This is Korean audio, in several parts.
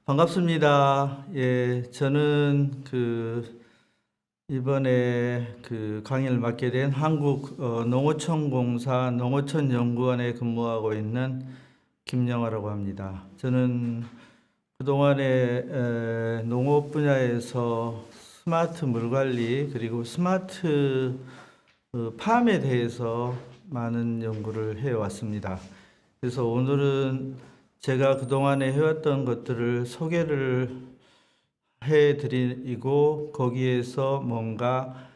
반갑습니다. 예, 저는 이번에 강의를 맡게 된 한국 농어촌공사 농어촌연구원에 근무하고 있는 김영하라고 합니다. 저는 그동안에 농업 분야에서 스마트 물관리 그리고 스마트 팜에 대해서 많은 연구를 해왔습니다. 그래서 오늘은 제가 그동안에 해왔던 것들을 소개를 해드리고 거기에서 뭔가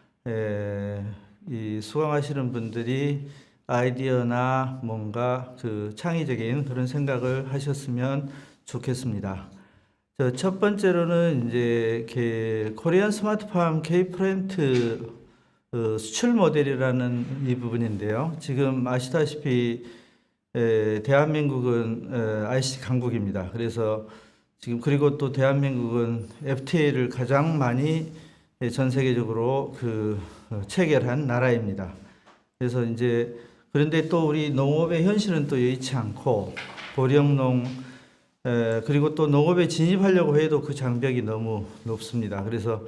이 수강하시는 분들이 아이디어나 뭔가 창의적인 그런 생각을 하셨으면 좋겠습니다. 첫 번째로는 이제 코리안 스마트팜 K-프렌트 수출 모델이라는 이 부분인데요. 지금 아시다시피 대한민국은 ICT 강국입니다. 그래서 지금 그리고 또 대한민국은 FTA를 가장 많이 전 세계적으로 체결한 나라입니다. 그래서 이제 그런데 또 우리 농업의 현실은 또 여의치 않고 고령농 그리고 또 농업에 진입하려고 해도 그 장벽이 너무 높습니다. 그래서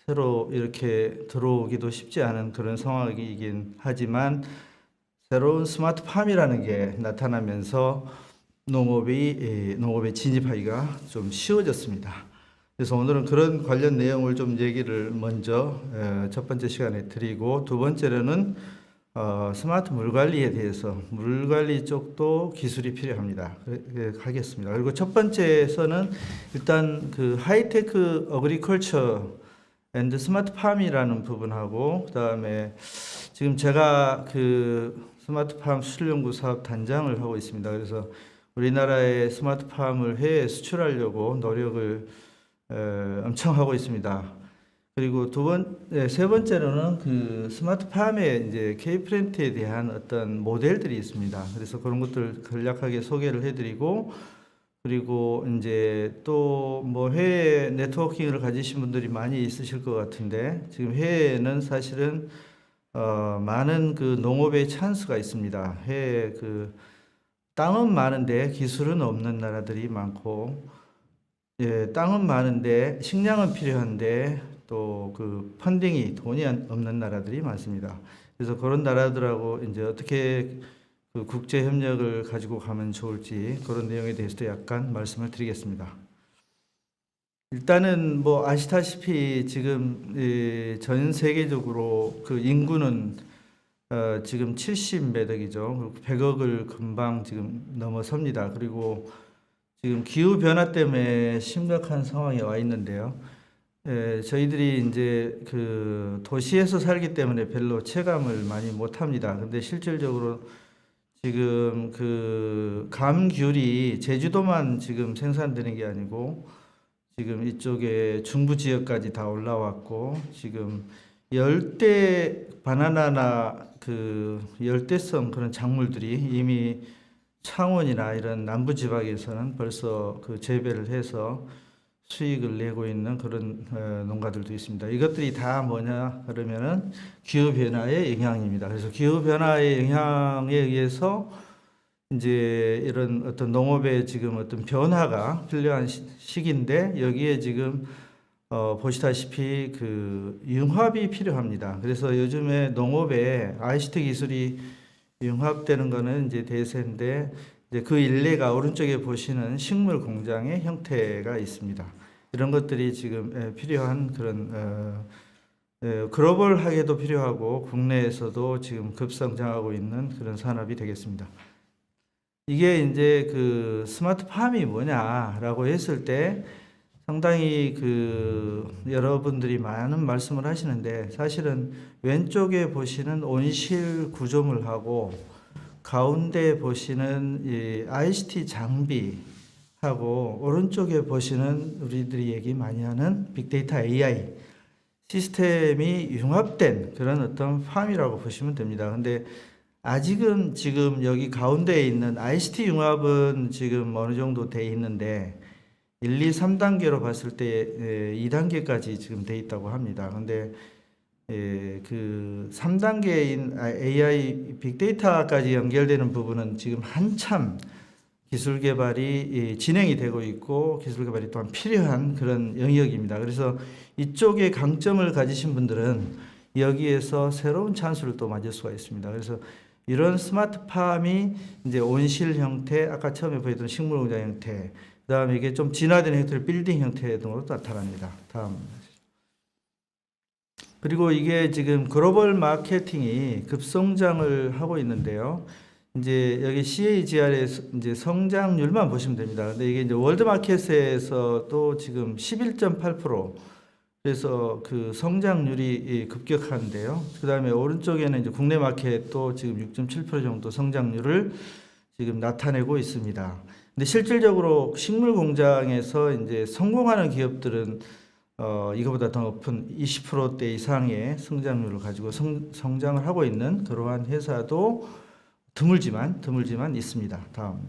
새로 이렇게 들어오기도 쉽지 않은 그런 상황이긴 하지만 새로운 스마트팜이라는 게 나타나면서 농업에 진입하기가 좀 쉬워졌습니다. 그래서 오늘은 그런 관련 내용을 좀 얘기를 먼저 첫 번째 시간에 드리고, 두 번째로는 스마트 물관리에 대해서 물관리 쪽도 기술이 필요합니다. 하겠습니다. 그리고 첫 번째에서는 일단 하이테크 어그리컬처 앤드 스마트팜이라는 부분하고, 그다음에 지금 제가 스마트팜 수출연구 사업 단장을 하고 있습니다. 그래서 우리나라의 스마트팜을 해외에 수출하려고 노력을 엄청 하고 있습니다. 그리고 세 번째로는 스마트팜의 이제 K-프렌트에 대한 어떤 모델들이 있습니다. 그래서 그런 것들 간략하게 소개를 해드리고, 그리고 이제 또 뭐 해외 네트워킹을 가지신 분들이 많이 있으실 것 같은데, 지금 해외에는 사실은 많은 농업의 찬스가 있습니다. 해외 땅은 많은데 기술은 없는 나라들이 많고, 예, 땅은 많은데 식량은 필요한데 또 돈이 없는 나라들이 많습니다. 그래서 그런 나라들하고 이제 어떻게 국제 협력을 가지고 가면 좋을지 그런 내용에 대해서도 약간 말씀을 드리겠습니다. 일단은 뭐 아시다시피 지금 전 세계적으로 인구는 지금 70몇 억이죠. 100억을 금방 지금 넘어섭니다. 그리고 지금 기후 변화 때문에 심각한 상황에 와 있는데요. 저희들이 이제 도시에서 살기 때문에 별로 체감을 많이 못 합니다. 근데 실질적으로 지금 감귤이 제주도만 지금 생산되는 게 아니고 지금 이쪽에 중부 지역까지 다 올라왔고, 지금 열대 바나나나 열대성 그런 작물들이 이미 창원이나 이런 남부 지방에서는 벌써 재배를 해서 수익을 내고 있는 그런 농가들도 있습니다. 이것들이 다 뭐냐 그러면은 기후 변화의 영향입니다. 그래서 기후 변화의 영향에 의해서 이제 이런 어떤 농업의 지금 어떤 변화가 필요한 시기인데, 여기에 지금 보시다시피 융합이 필요합니다. 그래서 요즘에 농업에 ICT 기술이 융합되는 거는 이제 대세인데, 이제 그 일례가 오른쪽에 보시는 식물 공장의 형태가 있습니다. 이런 것들이 지금 필요한 그런 글로벌하게도 필요하고 국내에서도 지금 급성장하고 있는 그런 산업이 되겠습니다. 이게 이제 스마트팜이 뭐냐라고 했을 때 상당히 여러분들이 많은 말씀을 하시는데, 사실은 왼쪽에 보시는 온실 구조물하고 가운데 보시는 이 ICT 장비하고 오른쪽에 보시는 우리들이 얘기 많이 하는 빅데이터 AI 시스템이 융합된 그런 어떤 팜이라고 보시면 됩니다. 근데 아직은 지금 여기 가운데에 있는 ICT 융합은 지금 어느 정도 돼 있는데 1, 2, 3단계로 봤을 때 2단계까지 지금 돼 있다고 합니다. 근데 3단계인 AI 빅데이터까지 연결되는 부분은 지금 한참 기술 개발이 진행이 되고 있고 기술 개발이 또한 필요한 그런 영역입니다. 그래서 이쪽에 강점을 가지신 분들은 여기에서 새로운 찬스를 또 맞을 수가 있습니다. 그래서 이런 스마트팜이 이제 온실 형태, 아까 처음에 보였던 식물 공장 형태, 그다음에 이게 좀 진화된 형태를 빌딩 형태 등으로 나타납니다. 다음. 그리고 이게 지금 글로벌 마케팅이 급성장을 하고 있는데요. 이제 여기 CAGR의 이제 성장률만 보시면 됩니다. 근데 이게 이제 월드마켓에서 또 지금 11.8%, 그래서 그 성장률이 급격한데요. 그 다음에 오른쪽에는 이제 국내 마켓도 지금 6.7% 정도 성장률을 지금 나타내고 있습니다. 근데 실질적으로 식물 공장에서 이제 성공하는 기업들은 이거보다 더 높은 20%대 이상의 성장률을 가지고 성장을 하고 있는 그러한 회사도 드물지만 있습니다. 다음.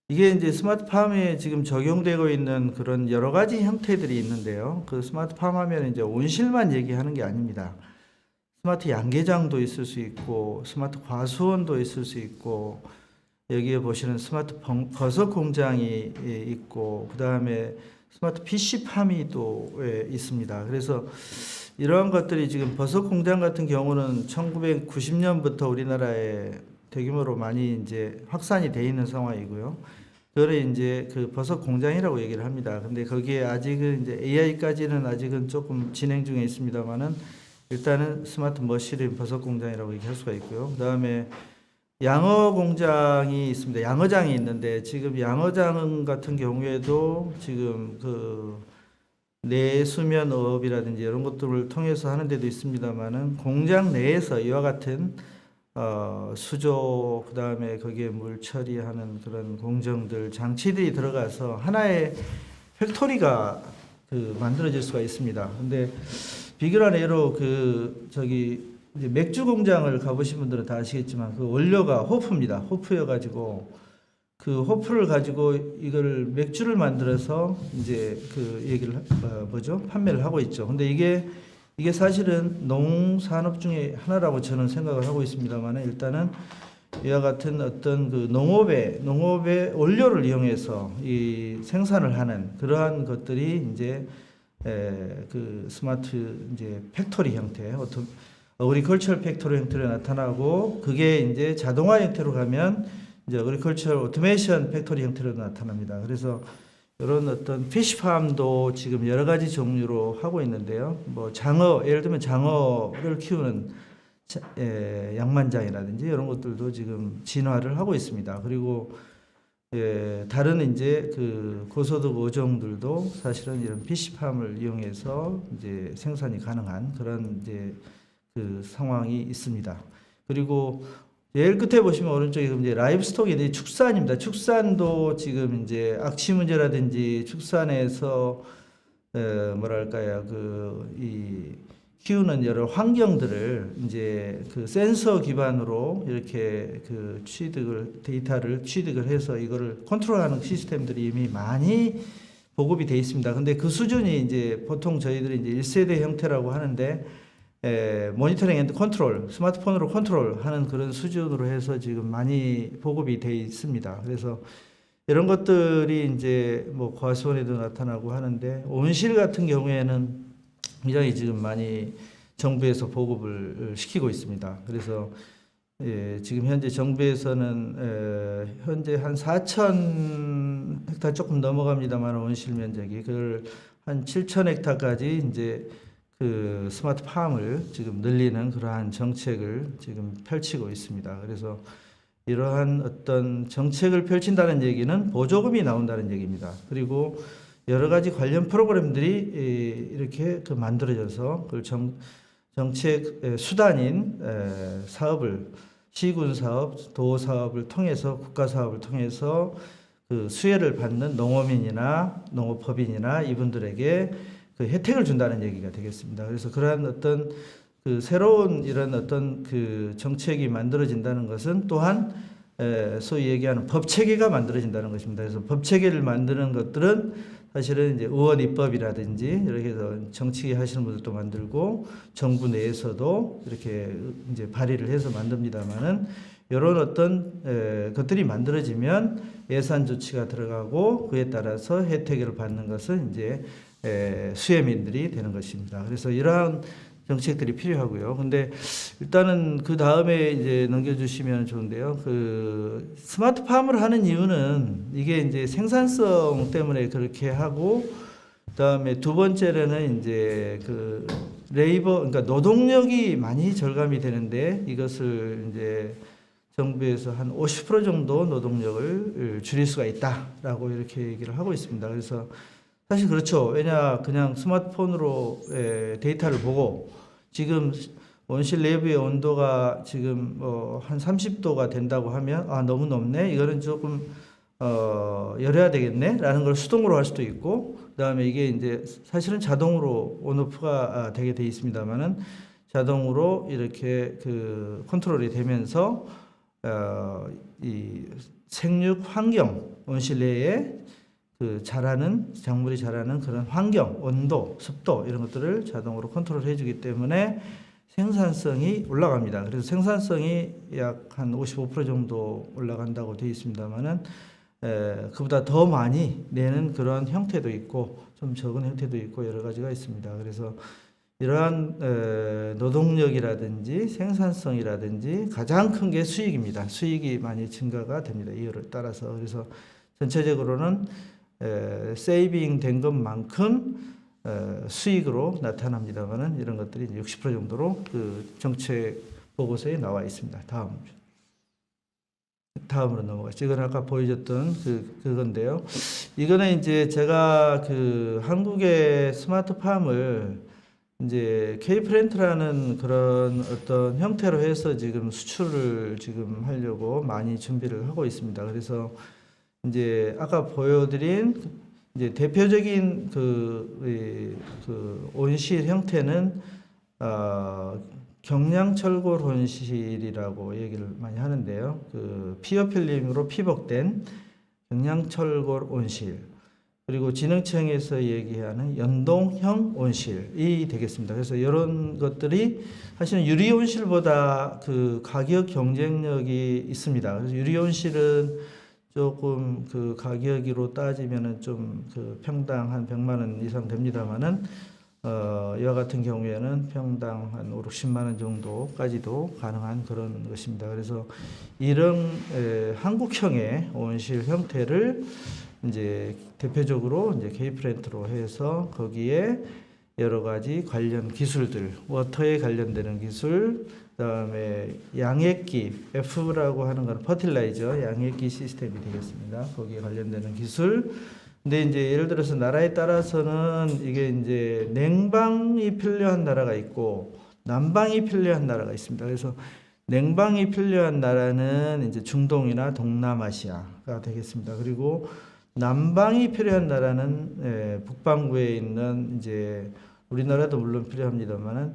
이게 이제 스마트팜에 지금 적용되고 있는 그런 여러 가지 형태들이 있는데요. 그 스마트팜 하면 이제 온실만 얘기하는 게 아닙니다. 스마트 양계장도 있을 수 있고, 스마트 과수원도 있을 수 있고, 여기에 보시는 스마트 버섯 공장이 있고, 그 다음에 스마트 PC팜이 또 있습니다. 그래서 이러한 것들이 지금 버섯 공장 같은 경우는 1990년부터 우리나라에 대규모로 많이 이제 확산이 돼 있는 상황이고요. 그걸 이제 그 버섯 공장이라고 얘기를 합니다. 근데 거기에 아직은 이제 AI까지는 아직은 조금 진행 중에 있습니다만은 일단은 스마트 머시룸 버섯 공장이라고 얘기할 수가 있고요. 그다음에 양어 공장이 있습니다. 양어장이 있는데 지금 양어장 같은 경우에도 지금 그 내수면업이라든지 이런 것들을 통해서 하는 데도 있습니다만은 공장 내에서 이와 같은 수조, 그 다음에 거기에 물 처리하는 그런 공정들, 장치들이 들어가서 하나의 팩토리가 만들어질 수가 있습니다. 근데 비교한 예로 이제 맥주 공장을 가보신 분들은 다 아시겠지만 그 원료가 호프입니다. 호프여가지고 그 호프를 가지고 이걸 맥주를 만들어서 이제 그 얘기를 판매를 하고 있죠. 근데 이게 사실은 농산업 중에 하나라고 저는 생각을 하고 있습니다만 일단은 이와 같은 어떤 그 농업의 원료를 이용해서 이 생산을 하는 그러한 것들이 이제 그 스마트 이제 팩토리 형태, 어그리컬처럴 팩토리 형태로 나타나고 그게 이제 자동화 형태로 가면 이제 어그리컬처럴 오토메이션 팩토리 형태로 나타납니다. 그래서 이런 어떤 피시팜도 지금 여러 가지 종류로 하고 있는데요. 뭐 예를 들면 장어를 키우는 양만장이라든지 이런 것들도 지금 진화를 하고 있습니다. 그리고 다른 이제 그 고소득 어종들도 사실은 이런 피시팜을 이용해서 이제 생산이 가능한 그런 이제 그 상황이 있습니다. 그리고 제일 끝에 보시면 오른쪽에 이제 라이브스톡이 축산입니다. 축산도 지금 이제 악취 문제라든지 축산에서 뭐랄까요 이 키우는 여러 환경들을 이제 그 센서 기반으로 이렇게 그 데이터를 취득을 해서 이거를 컨트롤하는 시스템들이 이미 많이 보급이 돼 있습니다. 근데 그 수준이 이제 보통 저희들이 이제 1세대 형태라고 하는데 모니터링 앤드 컨트롤, 스마트폰으로 컨트롤하는 그런 수준으로 해서 지금 많이 보급이 돼 있습니다. 그래서 이런 것들이 이제 뭐 과수원에도 나타나고 하는데 온실 같은 경우에는 굉장히 지금 많이 정부에서 보급을 시키고 있습니다. 그래서 지금 현재 정부에서는 현재 한 4천 헥타 조금 넘어갑니다만 온실 면적이 그걸 한 7천 헥타까지 이제 그 스마트팜을 지금 늘리는 그러한 정책을 지금 펼치고 있습니다. 그래서 이러한 어떤 정책을 펼친다는 얘기는 보조금이 나온다는 얘기입니다. 그리고 여러 가지 관련 프로그램들이 이렇게 만들어져서 그 정책 수단인 사업을 시군 사업, 도 사업을 통해서 국가 사업을 통해서 그 수혜를 받는 농어민이나 농업법인이나 이분들에게 그 혜택을 준다는 얘기가 되겠습니다. 그래서 그러한 어떤 그 새로운 이런 어떤 그 정책이 만들어진다는 것은 또한 소위 얘기하는 법 체계가 만들어진다는 것입니다. 그래서 법 체계를 만드는 것들은 사실은 이제 의원 입법이라든지 이렇게 해서 정치 하시는 분들도 만들고 정부 내에서도 이렇게 이제 발의를 해서 만듭니다만은 이런 어떤 것들이 만들어지면 예산 조치가 들어가고 그에 따라서 혜택을 받는 것은 이제 수혜민들이 되는 것입니다. 그래서 이러한 정책들이 필요하고요. 근데 일단은 그 다음에 이제 넘겨주시면 좋은데요. 그 스마트팜을 하는 이유는 이게 이제 생산성 때문에 그렇게 하고, 그다음에 두 번째로는 이제 그 레이버, 그러니까 노동력이 많이 절감이 되는데 이것을 이제 정부에서 한 50% 정도 노동력을 줄일 수가 있다라고 이렇게 얘기를 하고 있습니다. 그래서 사실 그렇죠. 왜냐, 그냥 스마트폰으로 데이터를 보고 지금 온실 내부의 온도가 지금 한 30도가 된다고 하면 아, 너무 높네. 이거는 조금 열어야 되겠네라는 걸 수동으로 할 수도 있고, 그다음에 이게 이제 사실은 자동으로 온오프가 되게 돼 있습니다만은 자동으로 이렇게 그 컨트롤이 되면서 이 생육 환경 온실 내에 그 자라는 작물이 자라는 그런 환경, 온도, 습도 이런 것들을 자동으로 컨트롤해 주기 때문에 생산성이 올라갑니다. 그래서 생산성이 약 한 55% 정도 올라간다고 되어 있습니다만은 그보다 더 많이 내는 그런 형태도 있고 좀 적은 형태도 있고 여러 가지가 있습니다. 그래서 이러한 노동력이라든지 생산성이라든지 가장 큰 게 수익입니다. 수익이 많이 증가가 됩니다. 이유를 따라서. 그래서 전체적으로는 세이빙 된 것만큼 수익으로 나타납니다만은 이런 것들이 60% 정도로 그 정책 보고서에 나와 있습니다. 다음으로 넘어가죠. 이건 아까 보여줬던 그건데요. 이거는 이제 제가 그 한국의 스마트팜을 이제 K플랜트라는 그런 어떤 형태로 해서 지금 수출을 지금 하려고 많이 준비를 하고 있습니다. 그래서 이제 아까 보여드린 이제 대표적인 그 온실 형태는 경량철골 온실이라고 얘기를 많이 하는데요. 그 피어필름으로 피복된 경량철골 온실, 그리고 진흥청에서 얘기하는 연동형 온실이 되겠습니다. 그래서 이런 것들이 사실은 유리 온실보다 그 가격 경쟁력이 있습니다. 그래서 유리 온실은 조금 그 가격으로 따지면은 좀 그 평당 한 100만 원 이상 됩니다만은 이와 같은 경우에는 평당 한 5, 60만 원 정도까지도 가능한 그런 것입니다. 그래서 이런 한국형의 온실 형태를 이제 대표적으로 이제 K플랜트로 해서 거기에 여러 가지 관련 기술들, 워터에 관련되는 기술, 그다음에 양액기, F라고 하는 건 퍼틸라이저, 양액기 시스템이 되겠습니다. 거기에 관련되는 기술. 근데 이제 예를 들어서 나라에 따라서는 이게 이제 냉방이 필요한 나라가 있고 난방이 필요한 나라가 있습니다. 그래서 냉방이 필요한 나라는 이제 중동이나 동남아시아가 되겠습니다. 그리고 난방이 필요한 나라는 북반구에 있는 이제 우리나라도 물론 필요합니다만은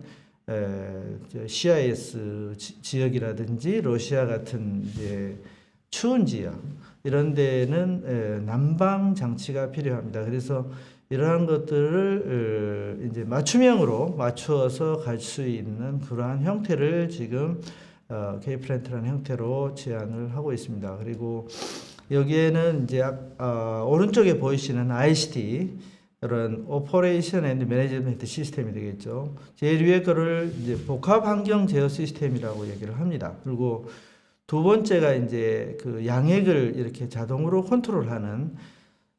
CIS 지역이라든지 러시아 같은 이제 추운 지역 이런 데는 난방 장치가 필요합니다. 그래서 이러한 것들을 이제 맞춤형으로 맞추어서 갈 수 있는 그러한 형태를 지금 K플랜트라는 형태로 제안을 하고 있습니다. 그리고 여기에는 이제 오른쪽에 보이시는 ICT 이런 오퍼레이션 앤드 매니지먼트 시스템이 되겠죠. 제일 위에 거를 이제 복합 환경 제어 시스템이라고 얘기를 합니다. 그리고 두 번째가 이제 그 양액을 이렇게 자동으로 컨트롤하는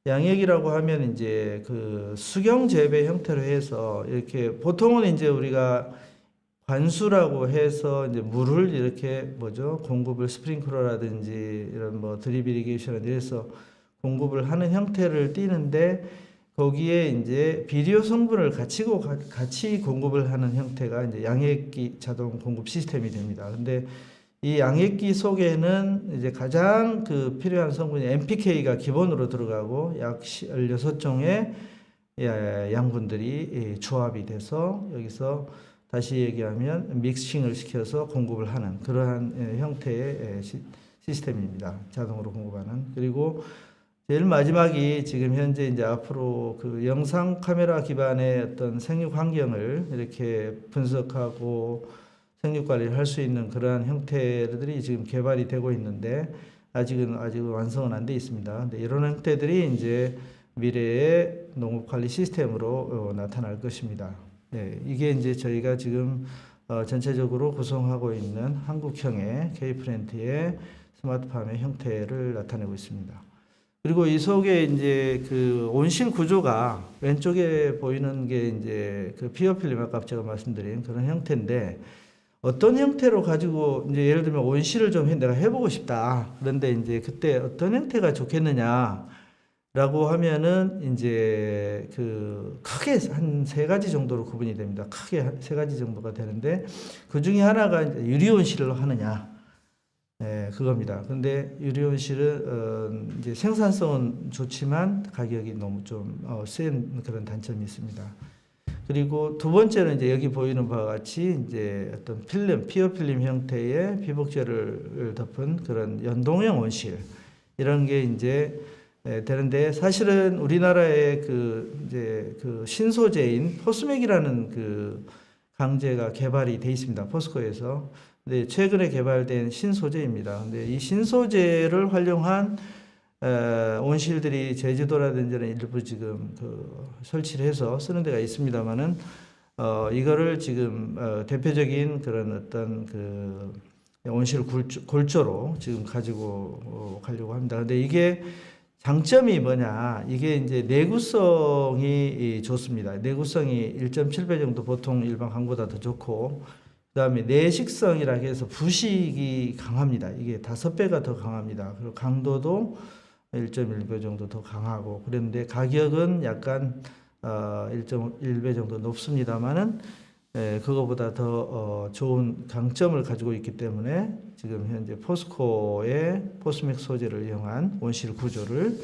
양액이라고 하면 이제 그 수경 재배 형태로 해서 이렇게 보통은 이제 우리가 관수라고 해서 이제 물을 이렇게 뭐죠 공급을 스프링클러라든지 이런 뭐 드립 이리게이션 이래서 공급을 하는 형태를 띠는데 거기에 이제 비료 성분을 같이 공급을 하는 형태가 이제 양액기 자동 공급 시스템이 됩니다. 근데 이 양액기 속에는 이제 가장 그 필요한 성분이 NPK가 기본으로 들어가고 약 16종의 양분들이 조합이 돼서 여기서 다시 얘기하면 믹싱을 시켜서 공급을 하는 그러한 형태의 시스템입니다. 자동으로 공급하는. 그리고 제일 마지막이 지금 현재 이제 앞으로 그 영상 카메라 기반의 어떤 생육 환경을 이렇게 분석하고 생육 관리를 할 수 있는 그러한 형태들이 지금 개발이 되고 있는데 아직 완성은 안 돼 있습니다. 근데 이런 형태들이 이제 미래의 농업 관리 시스템으로 나타날 것입니다. 네, 이게 이제 저희가 지금 전체적으로 구성하고 있는 한국형의 K플랜트의 스마트팜의 형태를 나타내고 있습니다. 그리고 이 속에 이제 그 온실 구조가 왼쪽에 보이는 게 이제 그 피어필름 아까 제가 말씀드린 그런 형태인데 어떤 형태로 가지고 이제 예를 들면 온실을 좀 내가 해보고 싶다. 그런데 이제 그때 어떤 형태가 좋겠느냐라고 하면은 이제 그 크게 한 세 가지 정도로 구분이 됩니다. 크게 세 가지 정도가 되는데 그 중에 하나가 이제 유리온실을 하느냐. 네, 그겁니다. 근데 유리온실은 이제 생산성은 좋지만 가격이 너무 좀 센 그런 단점이 있습니다. 그리고 두 번째는 이제 여기 보이는 바와 같이 이제 어떤 필름, 피어 필름 형태의 피복제를 덮은 그런 연동형 온실 이런 게 이제 되는데 사실은 우리나라의 그 이제 그 신소재인 포스맥이라는 그 강제가 개발이 돼 있습니다. 포스코에서. 네, 최근에 개발된 신소재입니다. 근데 이 신소재를 활용한 온실들이 제주도라든지 일부 지금 그 설치를 해서 쓰는 데가 있습니다만은 이거를 지금 대표적인 그런 어떤 그 온실 골조로 지금 가지고 가려고 합니다. 근데 이게 장점이 뭐냐? 이게 이제 내구성이 좋습니다. 내구성이 1.7배 정도 보통 일반 강보다 더 좋고 그다음에 내식성이라 해서 부식이 강합니다. 이게 5배가 더 강합니다. 그리고 강도도 1.1배 정도 더 강하고 그런데 가격은 약간 1.1배 정도 높습니다만은 그거보다 더 좋은 강점을 가지고 있기 때문에 지금 현재 포스코의 포스맥 소재를 이용한 온실 구조를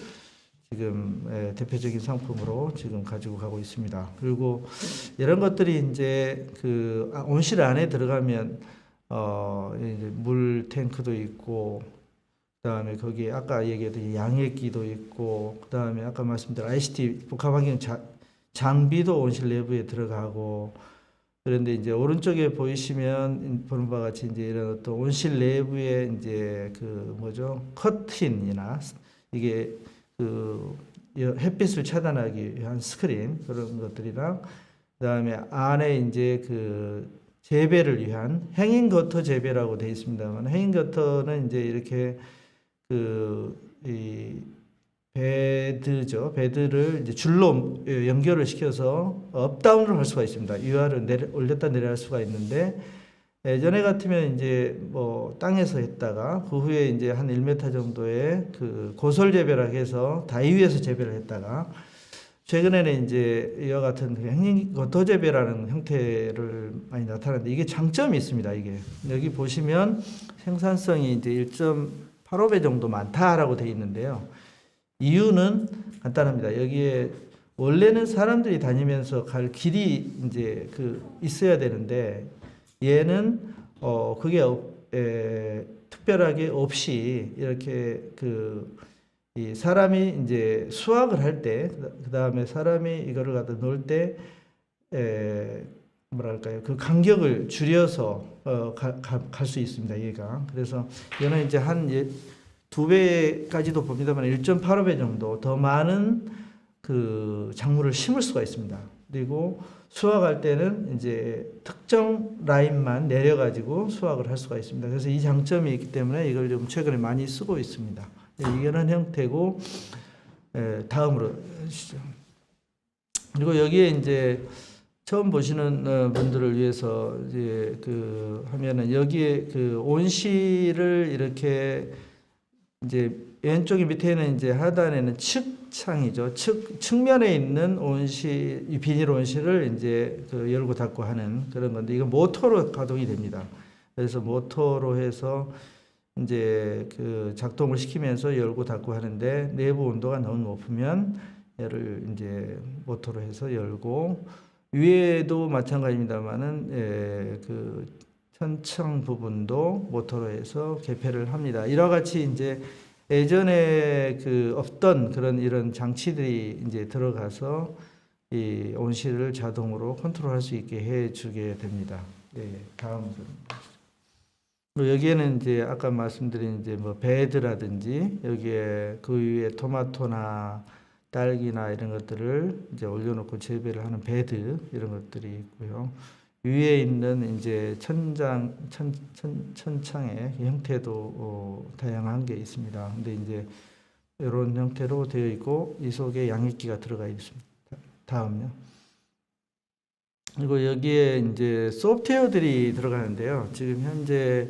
지금 대표적인 상품으로 지금 가지고 가고 있습니다. 그리고 이런 것들이 이제 그 온실 안에 들어가면 이제 물 탱크도 있고 그다음에 거기 아까 얘기했던 양액기도 있고 그다음에 아까 말씀드린 ICT 복합환경 장비도 온실 내부에 들어가고 그런데 이제 오른쪽에 보이시면 보는 바와 같이 이제 이런 어떤 온실 내부에 이제 그 뭐죠 커튼이나 이게 그 햇빛을 차단하기 위한 스크린 그런 것들이랑 그다음에 안에 이제 그 재배를 위한 행인 거터 재배라고 되어 있습니다만 행인 거터는 이제 이렇게 이 베드죠. 베드를 이제 줄로 연결을 시켜서 업다운을 할 수가 있습니다. 위아래로 올렸다 내려갈 수가 있는데 예전에 같으면 이제 뭐 땅에서 했다가 그 후에 이제 한 1m 정도의 그 고설 재배라고 해서 다이 위에서 재배를 했다가 최근에는 이제 이와 같은 행인 거터 재배라는 형태를 많이 나타나는데 이게 장점이 있습니다. 이게 여기 보시면 생산성이 이제 1.85배 정도 많다라고 되어 있는데요. 이유는 간단합니다. 여기에 원래는 사람들이 다니면서 갈 길이 이제 그 있어야 되는데 얘는 그게 특별하게 없이 이렇게 이 사람이 이제 수확을 할 때 그다음에 사람이 이거를 갖다 놓을 때 뭐랄까요 그 간격을 줄여서 갈 수 있습니다. 얘가 그래서 얘는 이제 한 2배까지도 봅니다만 1.85배 정도 더 많은 그 작물을 심을 수가 있습니다. 그리고 수확할 때는 이제 특정 라인만 내려가지고 수확을 할 수가 있습니다. 그래서 이 장점이 있기 때문에 이걸 좀 최근에 많이 쓰고 있습니다. 이런 형태고 다음으로 하시죠. 그리고 여기에 이제 처음 보시는 분들을 위해서 이제 하면은 여기에 온실을 이렇게 이제 왼쪽에 밑에는 이제 하단에는 측창이죠. 측면에 있는 온실, 이 비닐 온실을 이제 열고 닫고 하는 그런 건데 이거 모터로 가동이 됩니다. 그래서 모터로 해서 이제 작동을 시키면서 열고 닫고 하는데 내부 온도가 너무 높으면 얘를 이제 모터로 해서 열고 위에도 마찬가지입니다만은 천창 부분도 모터로 해서 개폐를 합니다. 이와 같이 이제 예전에 그 없던 그런 이런 장치들이 이제 들어가서 이 온실을 자동으로 컨트롤할 수 있게 해주게 됩니다. 예, 다음. 그리고 여기에는 이제 아까 말씀드린 이제 뭐 베드라든지 여기에 그 위에 토마토나 딸기나 이런 것들을 이제 올려놓고 재배를 하는 베드 이런 것들이 있고요. 위에 있는 이제 천창의 형태도 다양한 게 있습니다. 근데 이제 이런 형태로 되어 있고 이 속에 양액기가 들어가 있습니다. 다음요. 그리고 여기에 이제 소프트웨어들이 들어가는데요. 지금 현재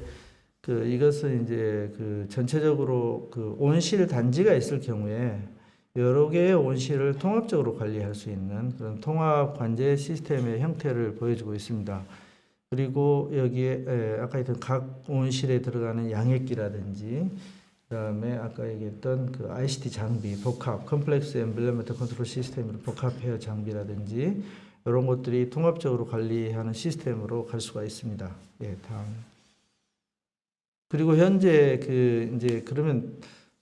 그 이것은 이제 그 전체적으로 그 온실 단지가 있을 경우에 여러 개의 온실을 통합적으로 관리할 수 있는 그런 통합 관제 시스템의 형태를 보여주고 있습니다. 그리고 여기에 아까 했던 각 온실에 들어가는 양액기라든지 그다음에 아까 얘기했던 그 ICT 장비, 복합, 컴플렉스 엠블레먼트 컨트롤 시스템으로 복합 헤어 장비라든지 이런 것들이 통합적으로 관리하는 시스템으로 갈 수가 있습니다. 예, 다음. 그리고 현재 그 이제 그러면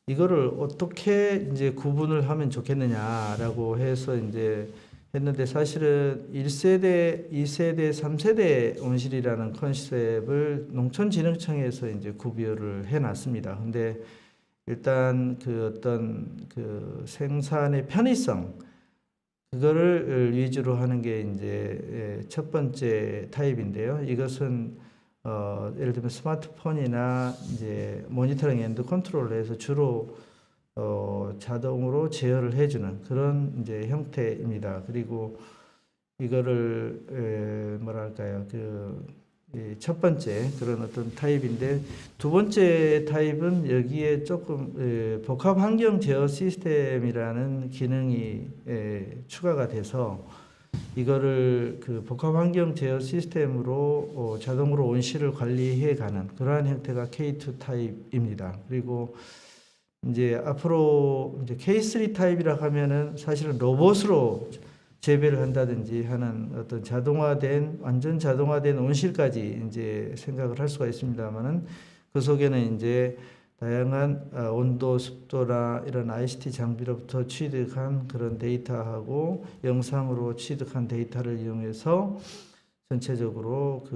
이거를 어떻게 이제 구분을 하면 좋겠느냐라고 해서 이제 했는데 사실은 1세대, 2세대, 3세대 온실이라는 컨셉을 농촌진흥청에서 이제 구별을 해 놨습니다. 근데 일단 그 어떤 그 생산의 편의성 그거를 위주로 하는 게 이제 첫 번째 타입인데요. 이것은 예를 들면 스마트폰이나 이제 모니터링 앤드 컨트롤에서 주로 자동으로 제어를 해주는 그런 이제 형태입니다. 그리고 이거를 뭐랄까요, 첫 번째 그런 어떤 타입인데 두 번째 타입은 여기에 조금 복합 환경 제어 시스템이라는 기능이 추가가 돼서 이거를 그 복합 환경 제어 시스템으로 자동으로 온실을 관리해 가는 그러한 형태가 K2 타입입니다. 그리고 이제 앞으로 이제 K3 타입이라 하면은 사실은 로봇으로 재배를 한다든지 하는 어떤 자동화된 완전 자동화된 온실까지 이제 생각을 할 수가 있습니다만은 그 속에는 이제 다양한 온도, 습도나 이런 ICT 장비로부터 취득한 그런 데이터하고 영상으로 취득한 데이터를 이용해서 전체적으로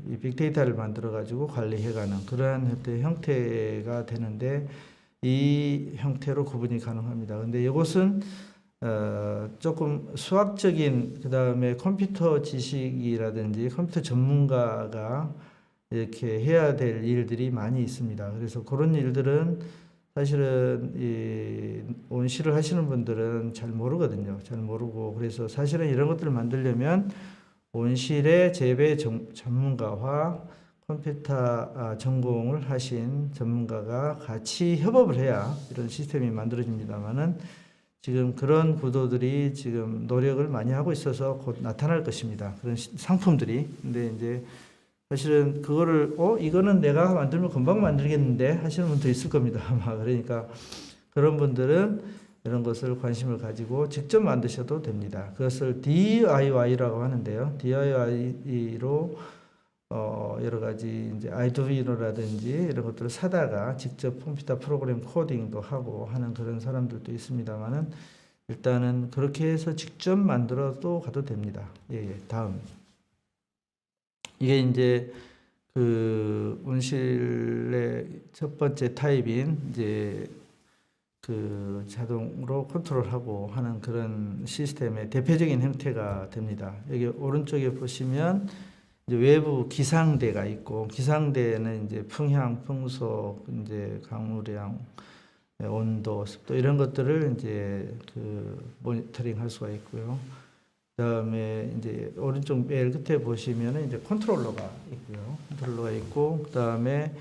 이 빅데이터를 만들어 가지고 관리해가는 그러한 형태가 되는데 이 형태로 구분이 가능합니다. 근데 이것은 조금 수학적인 그 다음에 컴퓨터 지식이라든지 컴퓨터 전문가가 이렇게 해야 될 일들이 많이 있습니다. 그래서 그런 일들은 사실은 이 온실을 하시는 분들은 잘 모르거든요. 잘 모르고 그래서 사실은 이런 것들을 만들려면 온실의 재배 전문가와 컴퓨터 전공을 하신 전문가가 같이 협업을 해야 이런 시스템이 만들어집니다만은 지금 그런 구도들이 지금 노력을 많이 하고 있어서 곧 나타날 것입니다. 그런 상품들이. 근데 이제 사실은 그거를 이거는 내가 만들면 금방 만들겠는데 하시는 분도 있을 겁니다. 아마 그러니까 그런 분들은 이런 것을 관심을 가지고 직접 만드셔도 됩니다. 그것을 DIY라고 하는데요. DIY로 여러 가지 이제 아이두이노라든지 이런 것들을 사다가 직접 컴퓨터 프로그램 코딩도 하고 하는 그런 사람들도 있습니다만은 일단은 그렇게 해서 직접 만들어도 가도 됩니다. 예, 다음. 이게 이제 그 온실의 첫 번째 타입인 이제 그 자동으로 컨트롤하고 하는 그런 시스템의 대표적인 형태가 됩니다. 여기 오른쪽에 보시면 이제 외부 기상대가 있고 기상대는 이제 풍향, 풍속, 이제 강우량, 온도, 습도 이런 것들을 이제 그 모니터링 할 수가 있고요. 그다음에 이제 오른쪽 맨 끝에 보시면은 이제 컨트롤러가 있고요. 컨트롤러가 있고 그다음에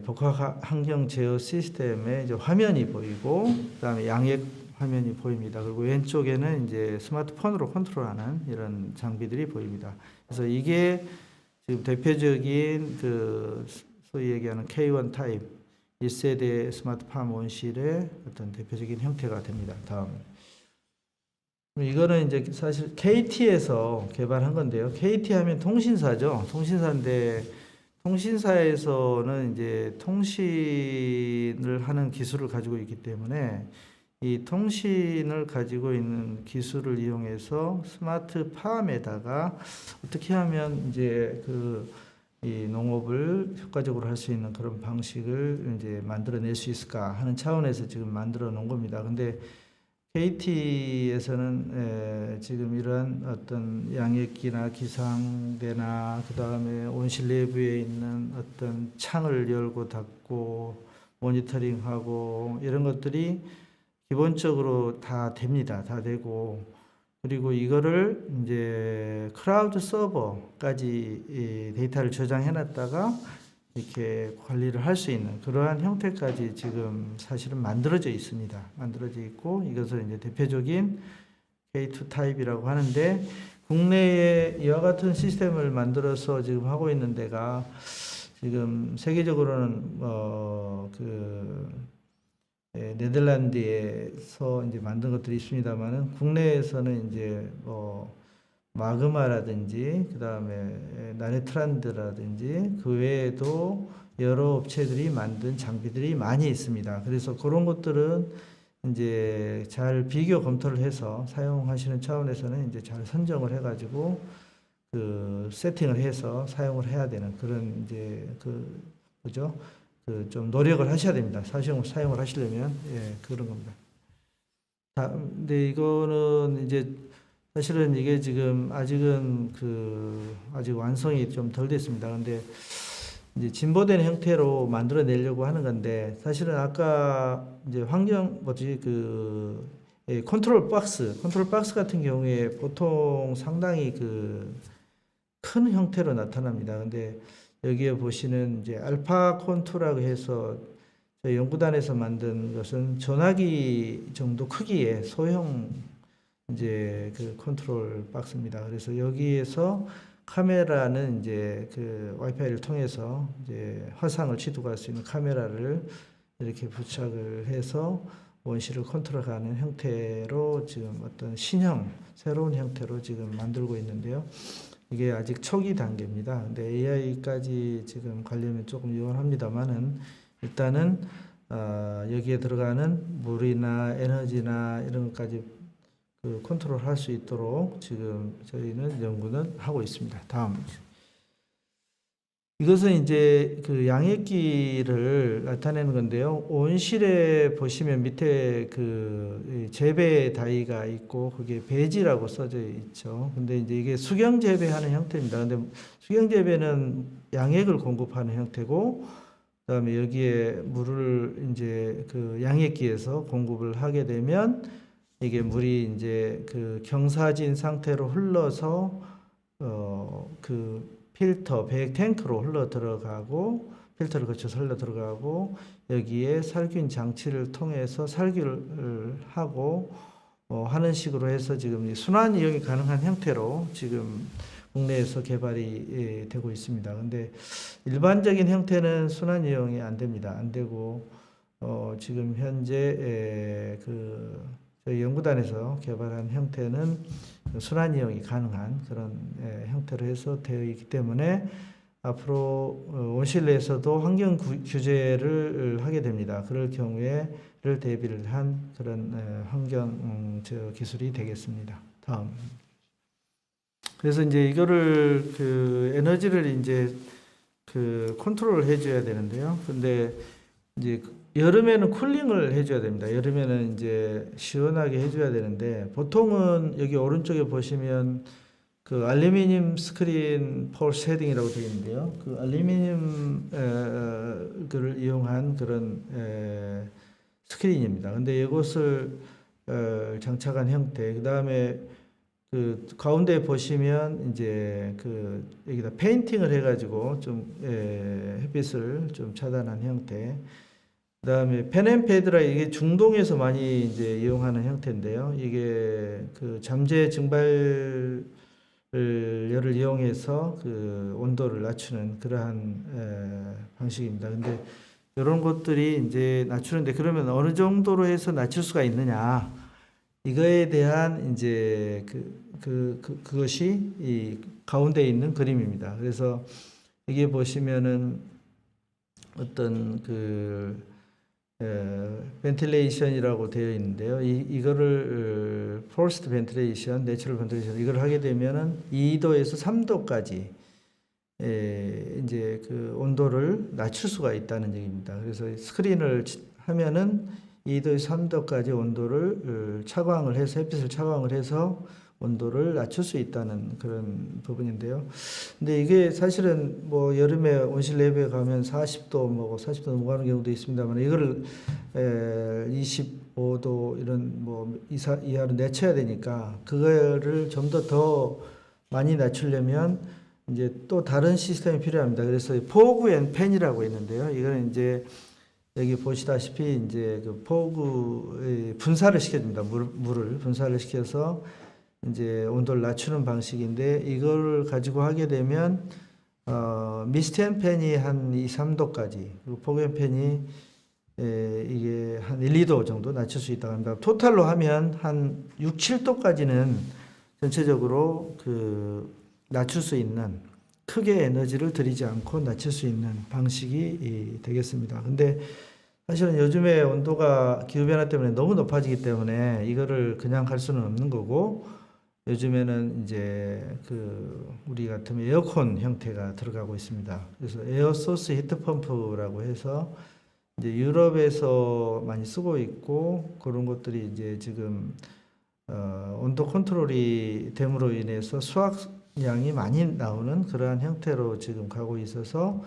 복합 환경 제어 시스템의 이제 화면이 보이고 그다음에 양액 화면이 보입니다. 그리고 왼쪽에는 이제 스마트폰으로 컨트롤하는 이런 장비들이 보입니다. 그래서 이게 지금 대표적인 그 소위 얘기하는 K1 타입 1세대 스마트팜 온실의 어떤 대표적인 형태가 됩니다. 다음. 이거는 이제 사실 KT에서 개발한 건데요. KT 하면 통신사죠. 통신사인데 통신사에서는 이제 통신을 하는 기술을 가지고 있기 때문에 이 통신을 가지고 있는 기술을 이용해서 스마트 팜에다가 어떻게 하면 이제 이 농업을 효과적으로 할 수 있는 그런 방식을 이제 만들어낼 수 있을까 하는 차원에서 지금 만들어 놓은 겁니다. 근데 KT에서는 지금 이러한 어떤 양액기나 기상대나 그 다음에 온실 내부에 있는 어떤 창을 열고 닫고 모니터링하고 이런 것들이 기본적으로 다 됩니다. 다 되고 그리고 이거를 이제 클라우드 서버까지 데이터를 저장해 놨다가 이렇게 관리를 할 수 있는 그러한 형태까지 지금 사실은 만들어져 있습니다. 만들어져 있고 이것을 이제 대표적인 K2 타입이라고 하는데 국내에 이와 같은 시스템을 만들어서 지금 하고 있는 데가 지금 세계적으로는 네덜란드에서 이제 만든 것들이 있습니다만은 국내에서는 이제 마그마라든지 그 다음에 나네트란드라든지 그 외에도 여러 업체들이 만든 장비들이 많이 있습니다. 그래서 그런 것들은 이제 잘 비교 검토를 해서 사용하시는 차원에서는 이제 잘 선정을 해가지고 세팅을 해서 사용을 해야 되는 그런 이제 뭐죠? 좀 노력을 하셔야 됩니다. 사용을 하시려면 그런 겁니다. 근데 이거는 이제 사실은 이게 지금 아직은 아직 완성이 좀 덜 됐습니다. 근데 이제 진보된 형태로 만들어내려고 하는 건데 사실은 아까 이제 컨트롤 박스 같은 경우에 보통 상당히 큰 형태로 나타납니다. 근데 여기에 보시는 이제 알파 콘투라고 해서 저희 연구단에서 만든 것은 전화기 정도 크기의 소형 이제 컨트롤 박스입니다. 그래서 여기에서 카메라는 이제 와이파이를 통해서 이제 화상을 취득할 수 있는 카메라를 이렇게 부착을 해서 원시를 컨트롤하는 형태로 지금 어떤 새로운 형태로 지금 만들고 있는데요. 이게 아직 초기 단계입니다. 근데 AI까지 지금 가려면 조금 요원합니다만은 일단은 여기에 들어가는 물이나 에너지나 이런 것까지 컨트롤 할 수 있도록 지금 저희는 연구는 하고 있습니다. 다음. 이것은 이제 양액기를 나타내는 건데요. 온실에 보시면 밑에 재배 다이가 있고 그게 배지라고 써져 있죠. 근데 이제 이게 수경 재배하는 형태입니다. 근데 수경 재배는 양액을 공급하는 형태고 그다음에 여기에 물을 이제 양액기에서 공급을 하게 되면 이게 물이 이제 경사진 상태로 흘러서 필터, 배액 탱크로 흘러 들어가고 필터를 거쳐서 흘러 들어가고 여기에 살균 장치를 통해서 살균을 하고 하는 식으로 해서 지금 순환 이용이 가능한 형태로 지금 국내에서 개발이 되고 있습니다. 근데 일반적인 형태는 순환 이용이 안 됩니다. 안 되고 지금 현재 저희 연구단에서 개발한 형태는 순환 이용이 가능한 그런 형태로 해서 되어 있기 때문에 앞으로 온실 내에서도 환경 규제를 하게 됩니다. 그럴 경우에를 대비를 한 그런 환경 기술이 되겠습니다. 다음. 그래서 이제 이거를 에너지를 이제 컨트롤을 해줘야 되는데요. 근데 이제 여름에는 쿨링을 해줘야 됩니다. 여름에는 이제 시원하게 해줘야 되는데 보통은 여기 오른쪽에 보시면 알루미늄 스크린 폴 쉐딩이라고 되어 있는데요. 알루미늄 을 이용한 그런 스크린입니다. 근데 이것을 장착한 형태. 그 다음에 가운데 보시면 이제 여기다 페인팅을 해가지고 좀 햇빛을 좀 차단한 형태. 그다음에 펜앤패드라 이게 중동에서 많이 이제 이용하는 형태인데요. 이게 잠재 증발열을 이용해서 온도를 낮추는 그러한 방식입니다. 근데 이런 것들이 이제 낮추는데 그러면 어느 정도로 해서 낮출 수가 있느냐? 이거에 대한 이제 그것이 이 가운데 있는 그림입니다. 그래서 이게 보시면은 어떤 벤틸레이션이라고 되어 있는데요. 이거를 forced ventilation, natural ventilation 이걸 하게 되면은 2도에서 3도까지 이제 그 온도를 낮출 수가 있다는 얘기입니다. 그래서 스크린을 하면은 2도에서 3도까지 온도를 차광을 해서 햇빛을 차광을 해서 온도를 낮출 수 있다는 그런 부분인데요. 근데 이게 사실은 뭐 여름에 온실 내부에 가면 40도 뭐 40도 넘어가는 경우도 있습니다만 이거를 25도 이런 뭐 이하로 내쳐야 되니까 그거를 좀 더 많이 낮추려면 이제 또 다른 시스템이 필요합니다. 그래서 포그 앤 팬이라고 있는데요. 이거는 이제 여기 보시다시피 이제 그 포그 분사를 시켜줍니다. 물을 분사를 시켜서 이제 온도를 낮추는 방식인데 이걸 가지고 하게 되면 미스트 앤 팬이 한 2, 3도까지 그리고 포그 앤 팬이 이게 한 1, 2도 정도 낮출 수 있다고 합니다. 토탈로 하면 한 6, 7도까지는 전체적으로 그 낮출 수 있는 크게 에너지를 들이지 않고 낮출 수 있는 방식이 되겠습니다. 근데 사실은 요즘에 온도가 기후변화 때문에 너무 높아지기 때문에 이거를 그냥 할 수는 없는 거고 요즘에는 이제 그 우리 같으면 에어컨 형태가 들어가고 있습니다. 그래서 에어소스 히트펌프라고 해서 이제 유럽에서 많이 쓰고 있고 그런 것들이 이제 지금 온도 컨트롤이 됨으로 인해서 수확량이 많이 나오는 그러한 형태로 지금 가고 있어서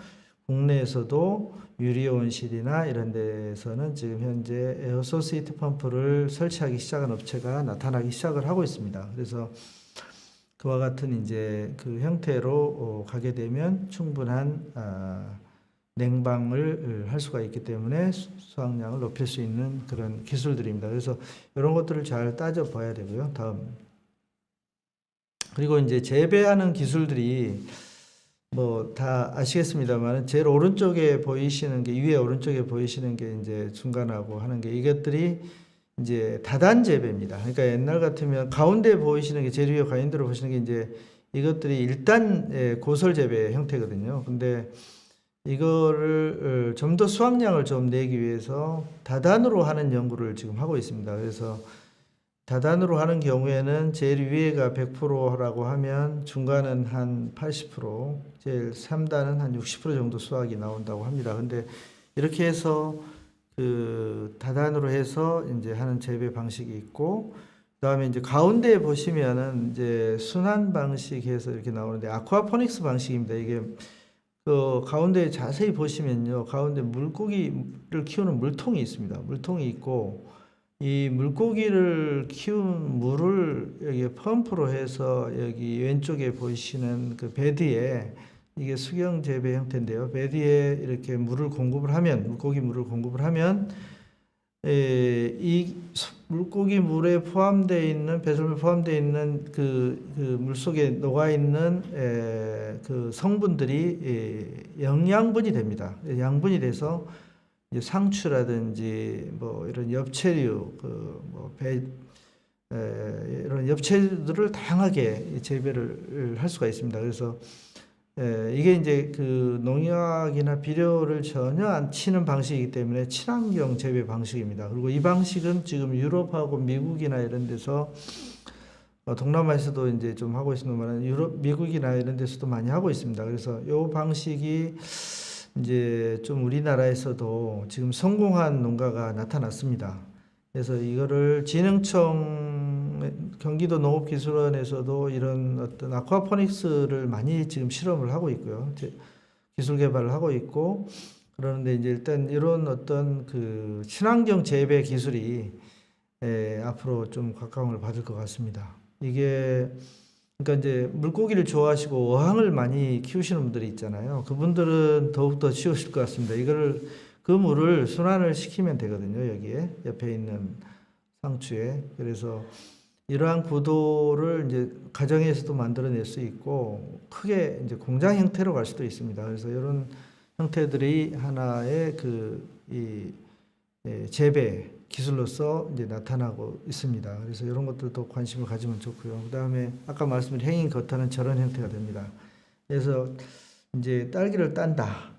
국내에서도 유리 온실이나 이런 데서는 지금 현재 에어소스 히트펌프를 설치하기 시작한 업체가 나타나기 시작을 하고 있습니다. 그래서 그와 같은 이제 그 형태로 가게 되면 충분한 냉방을 할 수가 있기 때문에 수확량을 높일 수 있는 그런 기술들입니다. 그래서 이런 것들을 잘 따져 봐야 되고요. 다음. 그리고 이제 재배하는 기술들이 뭐 다 아시겠습니다만 제일 오른쪽에 보이시는 게 위에 오른쪽에 보이시는 게 이제 중간하고 하는 게 이것들이 이제 다단 재배입니다. 그러니까 옛날 같으면 가운데 보이시는 게 제일 위에 가운데로 보시는 게 이제 이것들이 1단 고설 재배 형태거든요. 근데 이거를 좀 더 수확량을 좀 내기 위해서 다단으로 하는 연구를 지금 하고 있습니다. 그래서 다단으로 하는 경우에는 제일 위에가 100%라고 하면 중간은 한 80%, 제일 3단은 한 60% 정도 수확이 나온다고 합니다. 근데 이렇게 해서 그 다단으로 해서 이제 하는 재배 방식이 있고 그다음에 이제 가운데에 보시면은 이제 순환 방식에서 이렇게 나오는데 아쿠아포닉스 방식입니다. 이게 그 가운데 자세히 보시면요. 가운데 물고기를 키우는 물통이 있습니다. 물통이 있고 이 물고기를 키운 물을 여기 펌프로 해서 여기 왼쪽에 보이시는 그 베드에 이게 수경 재배 형태인데요. 베드에 이렇게 물을 공급을 하면 물고기 물을 공급을 하면 이 물고기 물에 포함되어 있는 배설물에 포함되어 있는 그 물 속에 녹아 있는 그 성분들이 영양분이 됩니다. 양분이 돼서 이제 상추라든지 뭐 이런 엽채류 이런 엽채들을 다양하게 재배를 할 수가 있습니다. 그래서 이게 이제 그 농약이나 비료를 전혀 안 치는 방식이기 때문에 친환경 재배 방식입니다. 그리고 이 방식은 지금 유럽하고 미국이나 이런 데서 동남아에서도 이제 좀 하고 있습니다만 미국이나 이런 데서도 많이 하고 있습니다. 그래서 이 방식이 이제 좀 우리나라에서도 지금 성공한 농가가 나타났습니다. 그래서 이거를 경기도 농업기술원에서도 이런 어떤 아쿠아포닉스를 많이 지금 실험을 하고 있고요. 기술 개발을 하고 있고 그러는데 이제 일단 이런 어떤 그 친환경 재배 기술이 앞으로 좀 각광을 받을 것 같습니다. 이게 그러니까 이제 물고기를 좋아하시고 어항을 많이 키우시는 분들이 있잖아요. 그분들은 더욱더 쉬우실 것 같습니다. 그 물을 순환을 시키면 되거든요. 여기에 옆에 있는 상추에. 그래서 이러한 구도를 이제 가정에서도 만들어낼 수 있고 크게 이제 공장 형태로 갈 수도 있습니다. 그래서 이런 형태들이 하나의 재배 기술로서 이제 나타나고 있습니다. 그래서 이런 것들도 관심을 가지면 좋고요. 그 다음에 아까 말씀드린 행인 겉터는 저런 형태가 됩니다. 그래서 이제 딸기를 딴다.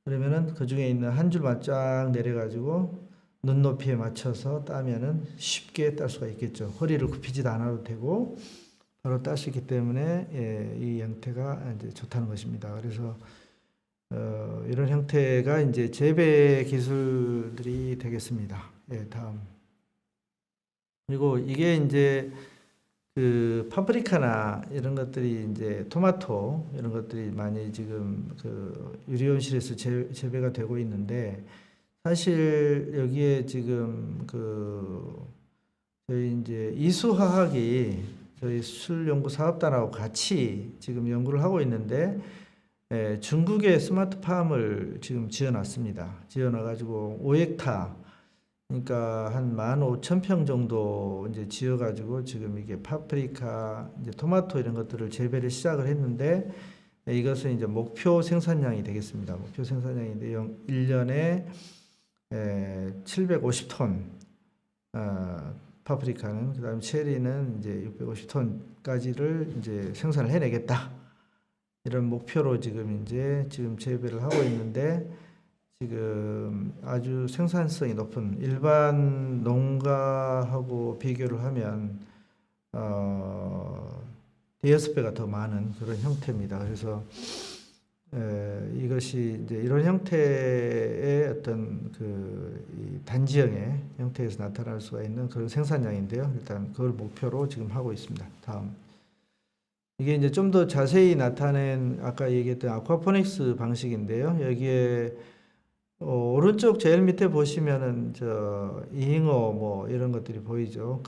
그러면은 그 중에 있는 한 줄만 쫙 내려가지고 눈높이에 맞춰서 따면은 쉽게 딸 수가 있겠죠. 허리를 굽히지도 않아도 되고 바로 딸 수 있기 때문에 이 형태가 이제 좋다는 것입니다. 그래서 이런 형태가 이제 재배 기술들이 되겠습니다. 다음. 그리고 이게 이제 그 파프리카나 이런 것들이 이제 토마토 이런 것들이 많이 지금 그 유리온실에서 재배가 되고 있는데 사실 여기에 지금 그 저희 이제 이수화학이 저희 수출연구사업단하고 같이 지금 연구를 하고 있는데 중국에 스마트팜을 지금 지어놨습니다. 지어놔가지고 5헥타 그러니까 한 15,000평 정도 이제 지어가지고 지금 이게 파프리카, 이제 토마토 이런 것들을 재배를 시작을 했는데 이것은 이제 목표 생산량이 되겠습니다. 목표 생산량인데 1년에 750톤 파프리카는 그다음에 체리는 이제 650톤까지를 이제 생산을 해내겠다. 이런 목표로 지금 재배를 하고 있는데 지금 아주 생산성이 높은 일반 농가하고 비교를 하면 대여섯 배가 더 많은 그런 형태입니다. 그래서 이것이 이제 이런 형태의 어떤 이 단지형의 형태에서 나타날 수가 있는 그런 생산량인데요. 일단 그걸 목표로 지금 하고 있습니다. 다음. 이게 이제 좀 더 자세히 나타낸 아까 얘기했던 아쿠아포닉스 방식인데요. 여기에 오른쪽 제일 밑에 보시면은 잉어 뭐 이런 것들이 보이죠.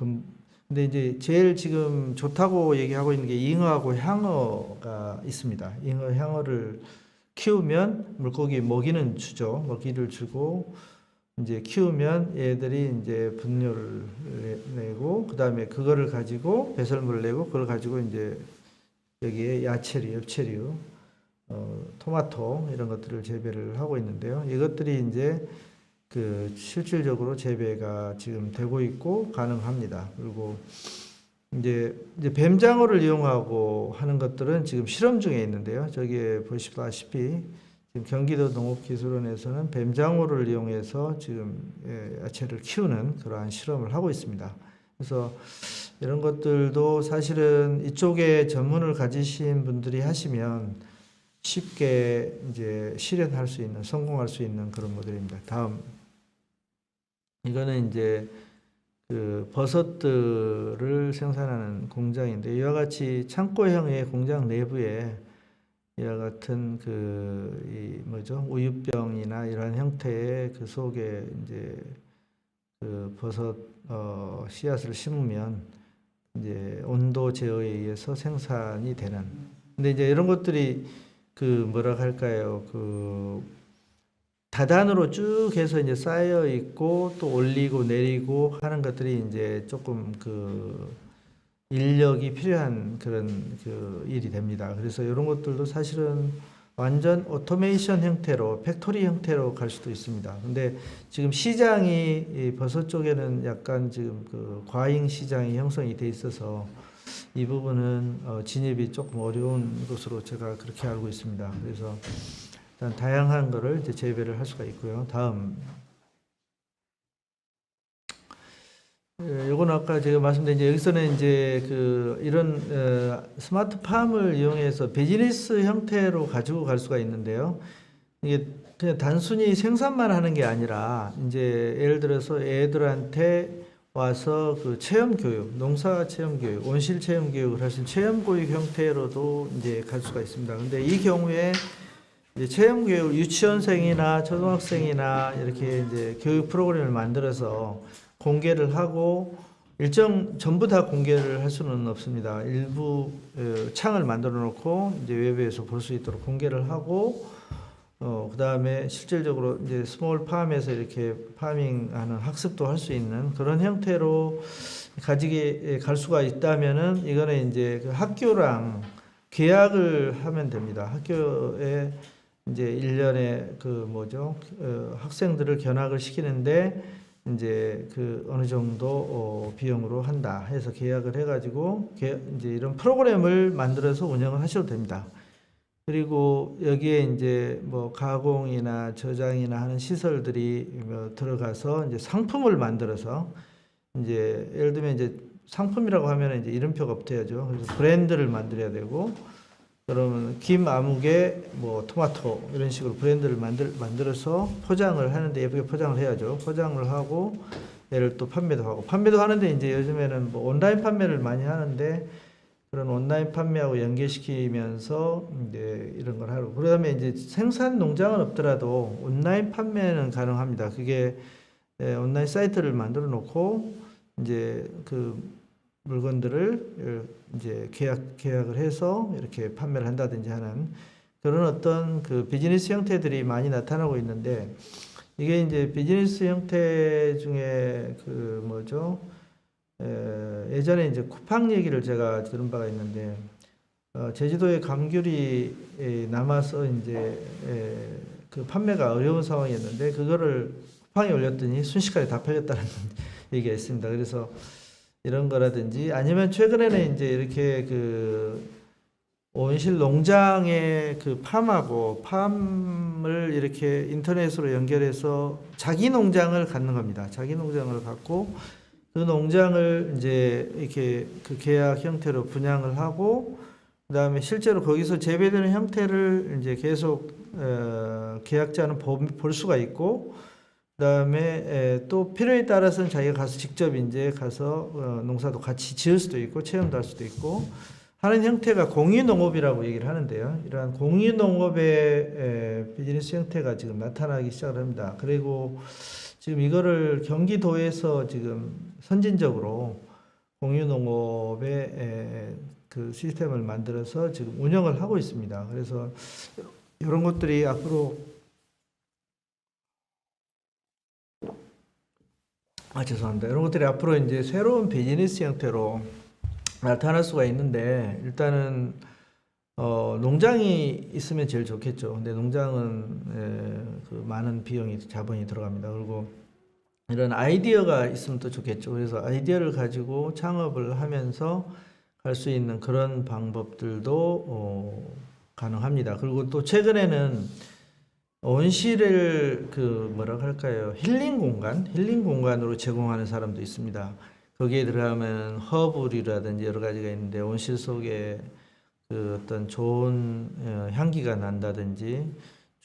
근데 이제 제일 지금 좋다고 얘기하고 있는 게 잉어하고 향어가 있습니다. 잉어 향어를 키우면 물고기 먹이는 주죠. 먹이를 주고 이제 키우면 얘들이 이제 분뇨를 내고 그다음에 그거를 가지고 배설물을 내고 그걸 가지고 이제 여기에 야채류, 엽채류 토마토 이런 것들을 재배를 하고 있는데요. 이것들이 이제 그 실질적으로 재배가 지금 되고 있고 가능합니다. 그리고 이제 뱀장어를 이용하고 하는 것들은 지금 실험 중에 있는데요. 저기에 보시다시피 지금 경기도 농업기술원에서는 뱀장어를 이용해서 지금 야채를 키우는 그러한 실험을 하고 있습니다. 그래서 이런 것들도 사실은 이쪽에 전문을 가지신 분들이 하시면 쉽게 이제 실현할 수 있는, 성공할 수 있는 그런 모델입니다. 다음. 이거는 이제 그 버섯들을 생산하는 공장인데 이와 같이 창고형의 공장 내부에 이와 같은 우유병이나 이런 형태의 그 속에 이제 그 버섯 씨앗을 심으면 이제 온도 제어에 의해서 생산이 되는. 근데 이제 이런 것들이 다단으로 쭉 해서 이제 쌓여 있고 또 올리고 내리고 하는 것들이 이제 조금 인력이 필요한 그런 일이 됩니다. 그래서 이런 것들도 사실은 완전 오토메이션 형태로 팩토리 형태로 갈 수도 있습니다. 근데 지금 시장이 이 버섯 쪽에는 약간 지금 과잉 시장이 형성이 돼 있어서 이 부분은 진입이 조금 어려운 것으로 제가 그렇게 알고 있습니다. 그래서 일단 다양한 거를 이제 재배를 할 수가 있고요. 다음. 요거는 아까 제가 말씀드린 여기서는 이제 이런 스마트팜을 이용해서 비즈니스 형태로 가지고 갈 수가 있는데요. 이게 그냥 단순히 생산만 하는 게 아니라 이제 예를 들어서 애들한테 와서 체험 교육, 농사 체험 교육, 온실 체험 교육을 할 수 있는 체험 교육 형태로도 이제 갈 수가 있습니다. 근데 이 경우에 이제 체험 교육 유치원생이나 초등학생이나 이렇게 이제 교육 프로그램을 만들어서 공개를 하고 전부 다 공개를 할 수는 없습니다. 일부 창을 만들어 놓고 이제 외부에서 볼 수 있도록 공개를 하고 그 다음에 실질적으로 이제 스몰 팜에서 이렇게 파밍하는 학습도 할 수 있는 그런 형태로 갈 수가 있다면은 이거는 이제 학교랑 계약을 하면 됩니다. 학교에 이제 1년에 학생들을 견학을 시키는데 이제 어느 정도 비용으로 한다 해서 계약을 해가지고 이제 이런 프로그램을 만들어서 운영을 하셔도 됩니다. 그리고 여기에 이제 뭐 가공이나 저장이나 하는 시설들이 뭐 들어가서 이제 상품을 만들어서 이제 예를 들면 이제 상품이라고 하면 이제 이름표가 붙어야죠. 그래서 브랜드를 만들어야 되고, 그러면 김 아무개 뭐 토마토 이런 식으로 브랜드를 만들어서 포장을 하는데 예쁘게 포장을 해야죠. 포장을 하고 얘를 또 판매도 하는데 이제 요즘에는 뭐 온라인 판매를 많이 하는데 그런 온라인 판매하고 연계시키면서 이제 이런 걸 하고, 그다음에 이제 생산 농장은 없더라도 온라인 판매는 가능합니다. 그게 온라인 사이트를 만들어 놓고 이제 그 물건들을 이제 계약을 해서 이렇게 판매를 한다든지 하는 그런 어떤 그 비즈니스 형태들이 많이 나타나고 있는데, 이게 이제 비즈니스 형태 중에 그 뭐죠? 예전에 이제 쿠팡 얘기를 제가 들은 바가 있는데, 제주도에 감귤이 남아서 이제 그 판매가 어려운 상황이었는데 그거를 쿠팡에 올렸더니 순식간에 다 팔렸다는 얘기가 있습니다. 그래서 이런 거라든지 아니면 최근에는 이제 이렇게 그 온실 농장의 그 팜을 이렇게 인터넷으로 연결해서 자기 농장을 갖는 겁니다. 자기 농장을 갖고 그 농장을 이제 이렇게 그 계약 형태로 분양을 하고, 그다음에 실제로 거기서 재배되는 형태를 이제 계속 계약자는 볼 수가 있고, 그다음에 또 필요에 따라서는 자기가 가서 직접 이제 가서 농사도 같이 지을 수도 있고 체험도 할 수도 있고 하는 형태가 공유농업이라고 얘기를 하는데요. 이러한 공유농업의 비즈니스 형태가 지금 나타나기 시작을 합니다. 그리고 지금 이거를 경기도에서 지금 선진적으로 공유농업의 그 시스템을 만들어서 지금 운영을 하고 있습니다. 그래서 이런 것들이 앞으로 죄송합니다. 이런 것들이 앞으로 이제 새로운 비즈니스 형태로 나타날 수가 있는데, 일단은 농장이 있으면 제일 좋겠죠. 근데 농장은 그 많은 자본이 들어갑니다. 그리고 이런 아이디어가 있으면 또 좋겠죠. 그래서 아이디어를 가지고 창업을 하면서 갈 수 있는 그런 방법들도 가능합니다. 그리고 또 최근에는 온실을 그 뭐라고 할까요? 힐링 공간으로 제공하는 사람도 있습니다. 거기에 들어가면 허브류라든지 여러 가지가 있는데 온실 속에 그 어떤 좋은 향기가 난다든지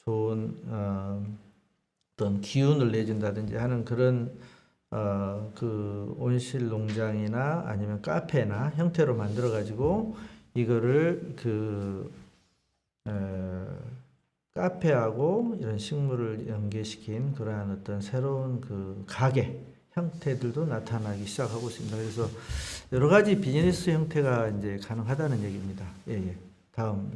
좋은 어떤 기운을 내준다든지 하는 그런 그 온실 농장이나 아니면 카페나 형태로 만들어 가지고 이거를 그 카페하고 이런 식물을 연계시킨 그러한 어떤 새로운 그 가게 형태들도 나타나기 시작하고 있습니다. 그래서 여러 가지 비즈니스 형태가 이제 가능하다는 얘기입니다. 예. 다음.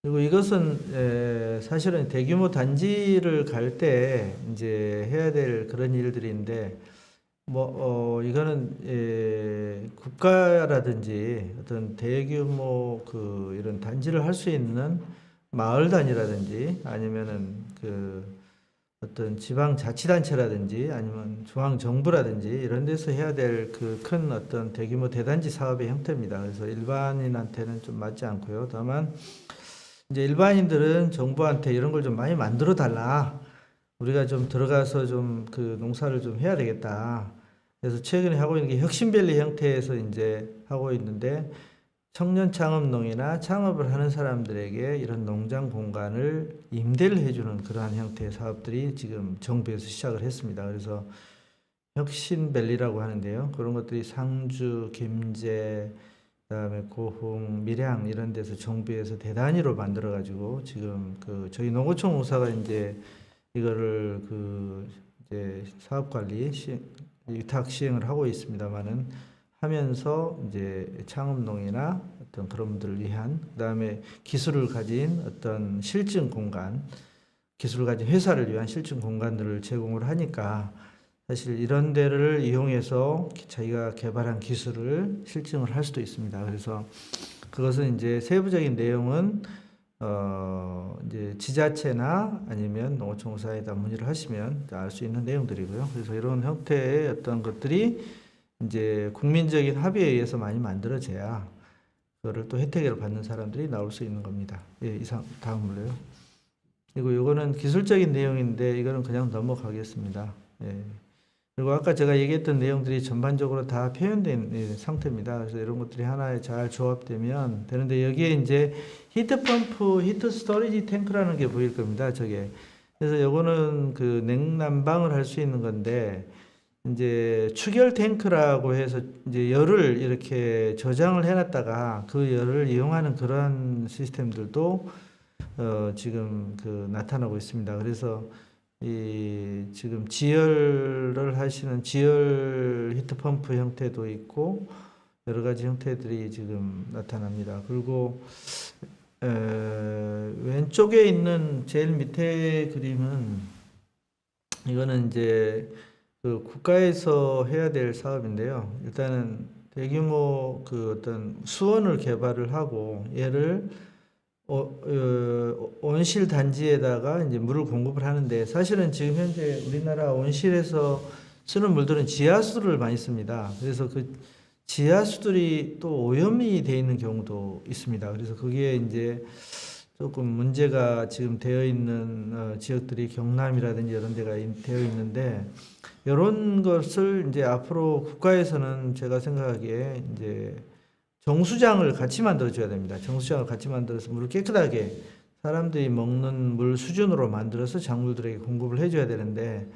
그리고 이것은 사실은 대규모 단지를 갈 때 이제 해야 될 그런 일들인데, 이거는 국가라든지 어떤 대규모 그 이런 단지를 할 수 있는 마을 단위라든지 아니면은 그 어떤 지방 자치단체라든지 아니면 중앙 정부라든지 이런 데서 해야 될 그 큰 어떤 대규모 대단지 사업의 형태입니다. 그래서 일반인한테는 좀 맞지 않고요. 다만 이제 일반인들은 정부한테 이런 걸 좀 많이 만들어 달라. 우리가 좀 들어가서 좀 그 농사를 좀 해야 되겠다. 그래서 최근에 하고 있는 게 혁신밸리 형태에서 이제 하고 있는데, 청년 창업농이나 창업을 하는 사람들에게 이런 농장 공간을 임대를 해주는 그러한 형태의 사업들이 지금 정부에서 시작을 했습니다. 그래서 혁신밸리라고 하는데요. 그런 것들이 상주, 김제, 그다음에 고흥, 밀양 이런 데서 정부에서 대단위로 만들어 가지고 지금 그 저희 농어촌 공사가 이제 이거를 그 이제 사업 관리 위탁 시행을 하고 있습니다만은 하면서 이제 창업농이나 어떤 그런 분들을 위한, 그다음에 기술을 가진 어떤 실증 공간, 기술을 가진 회사를 위한 실증 공간들을 제공을 하니까 사실 이런 데를 이용해서 자기가 개발한 기술을 실증을 할 수도 있습니다. 그래서 그것은 이제 세부적인 내용은 이제 지자체나 아니면 농어촌공사에다 문의를 하시면 알 수 있는 내용들이고요. 그래서 이런 형태의 어떤 것들이 이제 국민적인 합의에 의해서 많이 만들어져야 그거를 또 혜택을 받는 사람들이 나올 수 있는 겁니다. 예, 이상 다음으로요. 그리고 이거는 기술적인 내용인데 이거는 그냥 넘어가겠습니다. 예. 그리고 아까 제가 얘기했던 내용들이 전반적으로 다 표현된 상태입니다. 그래서 이런 것들이 하나에 잘 조합되면 되는데 여기에 이제 히트 펌프, 히트 스토리지 탱크라는 게 보일 겁니다. 저게. 그래서 요거는 그 냉난방을 할 수 있는 건데 이제 추결 탱크라고 해서 이제 열을 이렇게 저장을 해놨다가 그 열을 이용하는 그런 시스템들도 지금 그 나타나고 있습니다. 그래서 이 지금 지열을 하시는 지열 히트펌프 형태도 있고 여러 가지 형태들이 지금 나타납니다. 그리고 왼쪽에 있는 제일 밑에 그림은 이거는 이제 그 국가에서 해야 될 사업인데요. 일단은 대규모 그 어떤 수원을 개발을 하고 얘를 온실 단지에다가 이제 물을 공급을 하는데 사실은 지금 현재 우리나라 온실에서 쓰는 물들은 지하수를 많이 씁니다. 그래서 그 지하수들이 또 오염이 되어 있는 경우도 있습니다. 그래서 그게 이제 조금 문제가 지금 되어 있는 지역들이 경남이라든지 이런 데가 되어 있는데 이런 것을 이제 앞으로 국가에서는 제가 생각하기에 이제 정수장을 같이 만들어 줘야 됩니다. 정수장을 같이 만들어서 물을 깨끗하게 사람들이 먹는 물 수준으로 만들어서 작물들에게 공급을 해줘야 되는데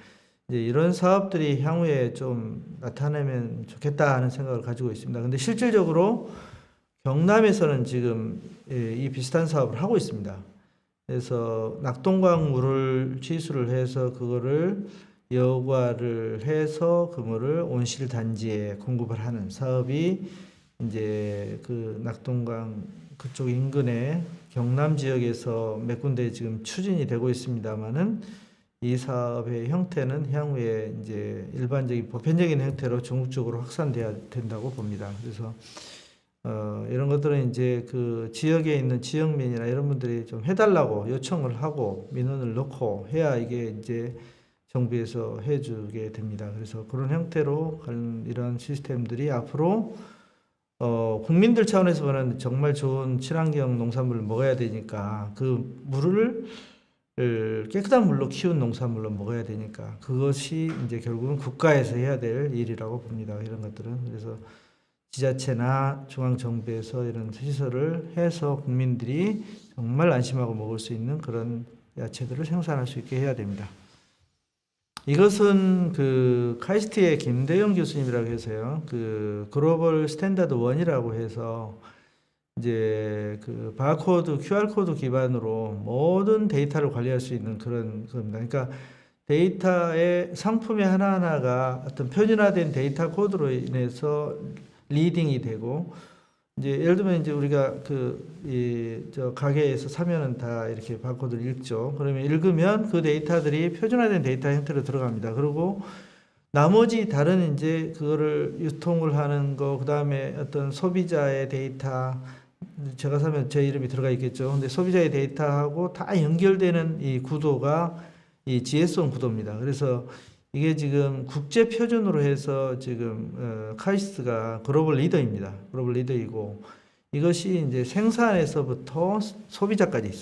이제 이런 사업들이 향후에 좀 나타나면 좋겠다 하는 생각을 가지고 있습니다. 근데 실질적으로 경남에서는 지금 이 비슷한 사업을 하고 있습니다. 그래서 낙동강 물을 취수를 해서 그거를 여과를 해서 그 물을 온실 단지에 공급을 하는 사업이 이제 그 낙동강 그쪽 인근의 경남 지역에서 몇 군데 지금 추진이 되고 있습니다만은 이 사업의 형태는 향후에 이제 일반적인 보편적인 형태로 전국적으로 확산돼야 된다고 봅니다. 그래서 이런 것들은 이제 그 지역에 있는 지역민이나 이런 분들이 좀 해달라고 요청을 하고 민원을 넣고 해야 이게 이제 정부에서 해주게 됩니다. 그래서 그런 형태로 이런 시스템들이 앞으로 국민들 차원에서 보는 정말 좋은 친환경 농산물을 먹어야 되니까 그 물을 깨끗한 물로 키운 농산물로 먹어야 되니까 그것이 이제 결국은 국가에서 해야 될 일이라고 봅니다. 이런 것들은 그래서 지자체나 중앙정부에서 이런 시설을 해서 국민들이 정말 안심하고 먹을 수 있는 그런 야채들을 생산할 수 있게 해야 됩니다. 이것은 그 카이스트의 김대영 교수님이라고 해서요. 그 글로벌 스탠다드 1이라고 해서 이제 그 바코드, QR코드 기반으로 모든 데이터를 관리할 수 있는 그런 겁니다. 그러니까 데이터의 상품의 하나하나가 어떤 표준화된 데이터 코드로 인해서 리딩이 되고 이제 예를 들면 이제 우리가 저 가게에서 사면은 다 이렇게 바코드를 읽죠. 그러면 읽으면 그 데이터들이 표준화된 데이터 형태로 들어갑니다. 그리고 나머지 다른 이제 그거를 유통을 하는 거, 그 다음에 어떤 소비자의 데이터, 제가 사면 제 이름이 들어가 있겠죠. 근데 소비자의 데이터하고 다 연결되는 이 구도가 이 GS온 구도입니다. 그래서 이게 지금 국제 표준으로 해서 지금 카이스트가 글로벌 리더입니다. 글로벌 리더이고 이것이 이제 생산에서부터 소비자까지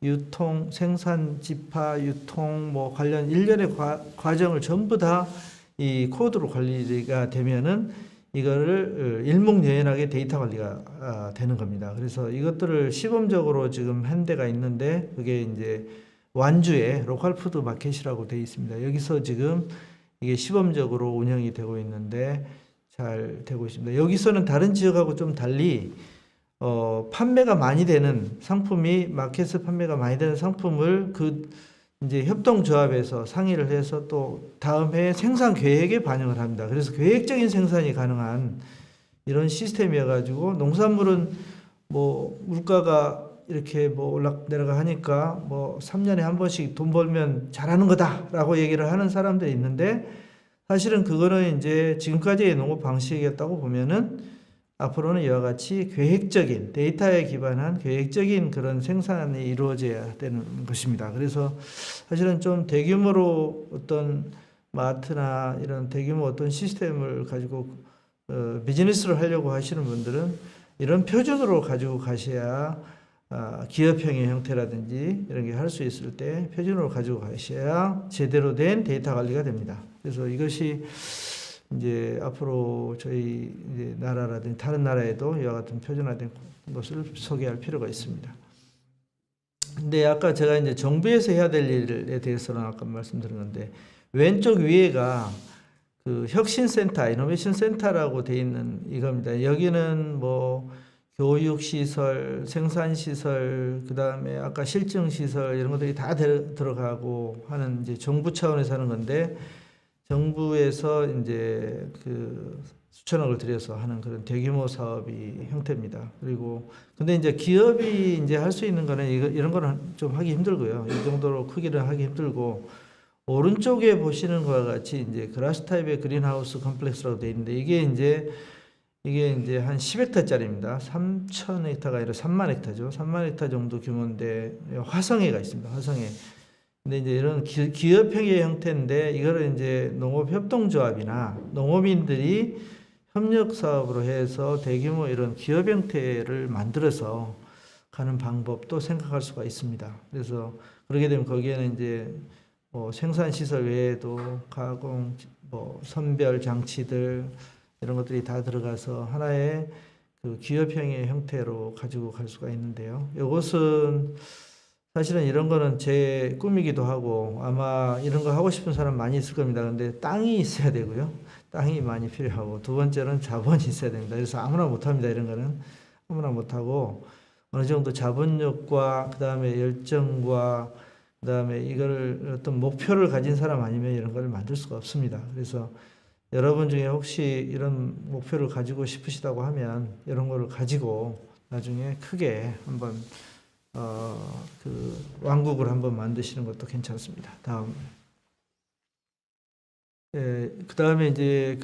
유통, 생산, 집화, 유통 뭐 관련 일련의 과정을 전부 다 이 코드로 관리가 되면은 이거를 일목요연하게 데이터 관리가 되는 겁니다. 그래서 이것들을 시범적으로 지금 한 데가 있는데 그게 이제 완주에 로컬 푸드 마켓이라고 되어 있습니다. 여기서 지금 이게 시범적으로 운영이 되고 있는데 잘 되고 있습니다. 여기서는 다른 지역하고 좀 달리 판매가 많이 되는 상품이 마켓에서 판매가 많이 되는 상품을 그 이제 협동조합에서 상의를 해서 또 다음 해 생산 계획에 반영을 합니다. 그래서 계획적인 생산이 가능한 이런 시스템이어가지고 농산물은 뭐 물가가 이렇게 뭐 올라내려가 하니까 뭐 3년에 한 번씩 돈 벌면 잘하는 거다라고 얘기를 하는 사람들이 있는데 사실은 그거는 이제 지금까지의 농업 방식이었다고 보면은 앞으로는 이와 같이 계획적인 데이터에 기반한 계획적인 그런 생산이 이루어져야 되는 것입니다. 그래서 사실은 좀 대규모로 어떤 마트나 이런 대규모 어떤 시스템을 가지고 비즈니스를 하려고 하시는 분들은 이런 표준으로 가지고 가셔야 기업형의 형태라든지 이런 게 할 수 있을 때 표준으로 가지고 가셔야 제대로 된 데이터 관리가 됩니다. 그래서 이것이 이제 앞으로 저희 이제 나라라든지 다른 나라에도 이와 같은 표준화된 것을 소개할 필요가 있습니다. 근데 아까 제가 이제 정부에서 해야 될 일에 대해서는 아까 말씀드렸는데 왼쪽 위에가 그 혁신센터, 이노베이션 센터라고 되어 있는 이겁니다. 여기는 뭐 교육시설, 생산시설, 그 다음에 아까 실증시설 이런 것들이 다 들어가고 하는 이제 정부 차원에서 하는 건데 정부에서 이제 그 수천억을 들여서 하는 그런 대규모 사업이 형태입니다. 그리고 근데 이제 기업이 이제 할 수 있는 거는 이런 거는 좀 하기 힘들고요. 이 정도로 크기를 하기 힘들고 오른쪽에 보시는 것과 같이 이제 그라스 타입의 그린하우스 컴플렉스라고 되어 있는데 이게 이제 한 10헥타짜리입니다. 3,000헥타가 아니라 3만 헥타죠. 3만 헥타 정도 규모인데 화성회가 있습니다. 화성회. 근데 이제 이런 기업형의 형태인데 이거를 이제 농업협동조합이나 농업인들이 협력 사업으로 해서 대규모 이런 기업 형태를 만들어서 가는 방법도 생각할 수가 있습니다. 그래서 그러게 되면 거기에는 이제 뭐 생산 시설 외에도 가공, 뭐 선별 장치들 이런 것들이 다 들어가서 하나의 그 기업형의 형태로 가지고 갈 수가 있는데요. 이것은 사실은 이런 거는 제 꿈이기도 하고 아마 이런 거 하고 싶은 사람 많이 있을 겁니다. 근데 땅이 있어야 되고요. 땅이 많이 필요하고 두 번째는 자본이 있어야 됩니다. 그래서 아무나 못합니다. 이런 거는 아무나 못하고 어느 정도 자본력과 그 다음에 열정과 그 다음에 이걸 어떤 목표를 가진 사람 아니면 이런 걸 만들 수가 없습니다. 그래서 여러분 중에 혹시 이런 목표를 가지고 싶으시다고 하면 이런 거를 가지고 나중에 크게 한번 그 왕국을 한번 만드시는 것도 괜찮습니다. 다음. 그 다음에 이제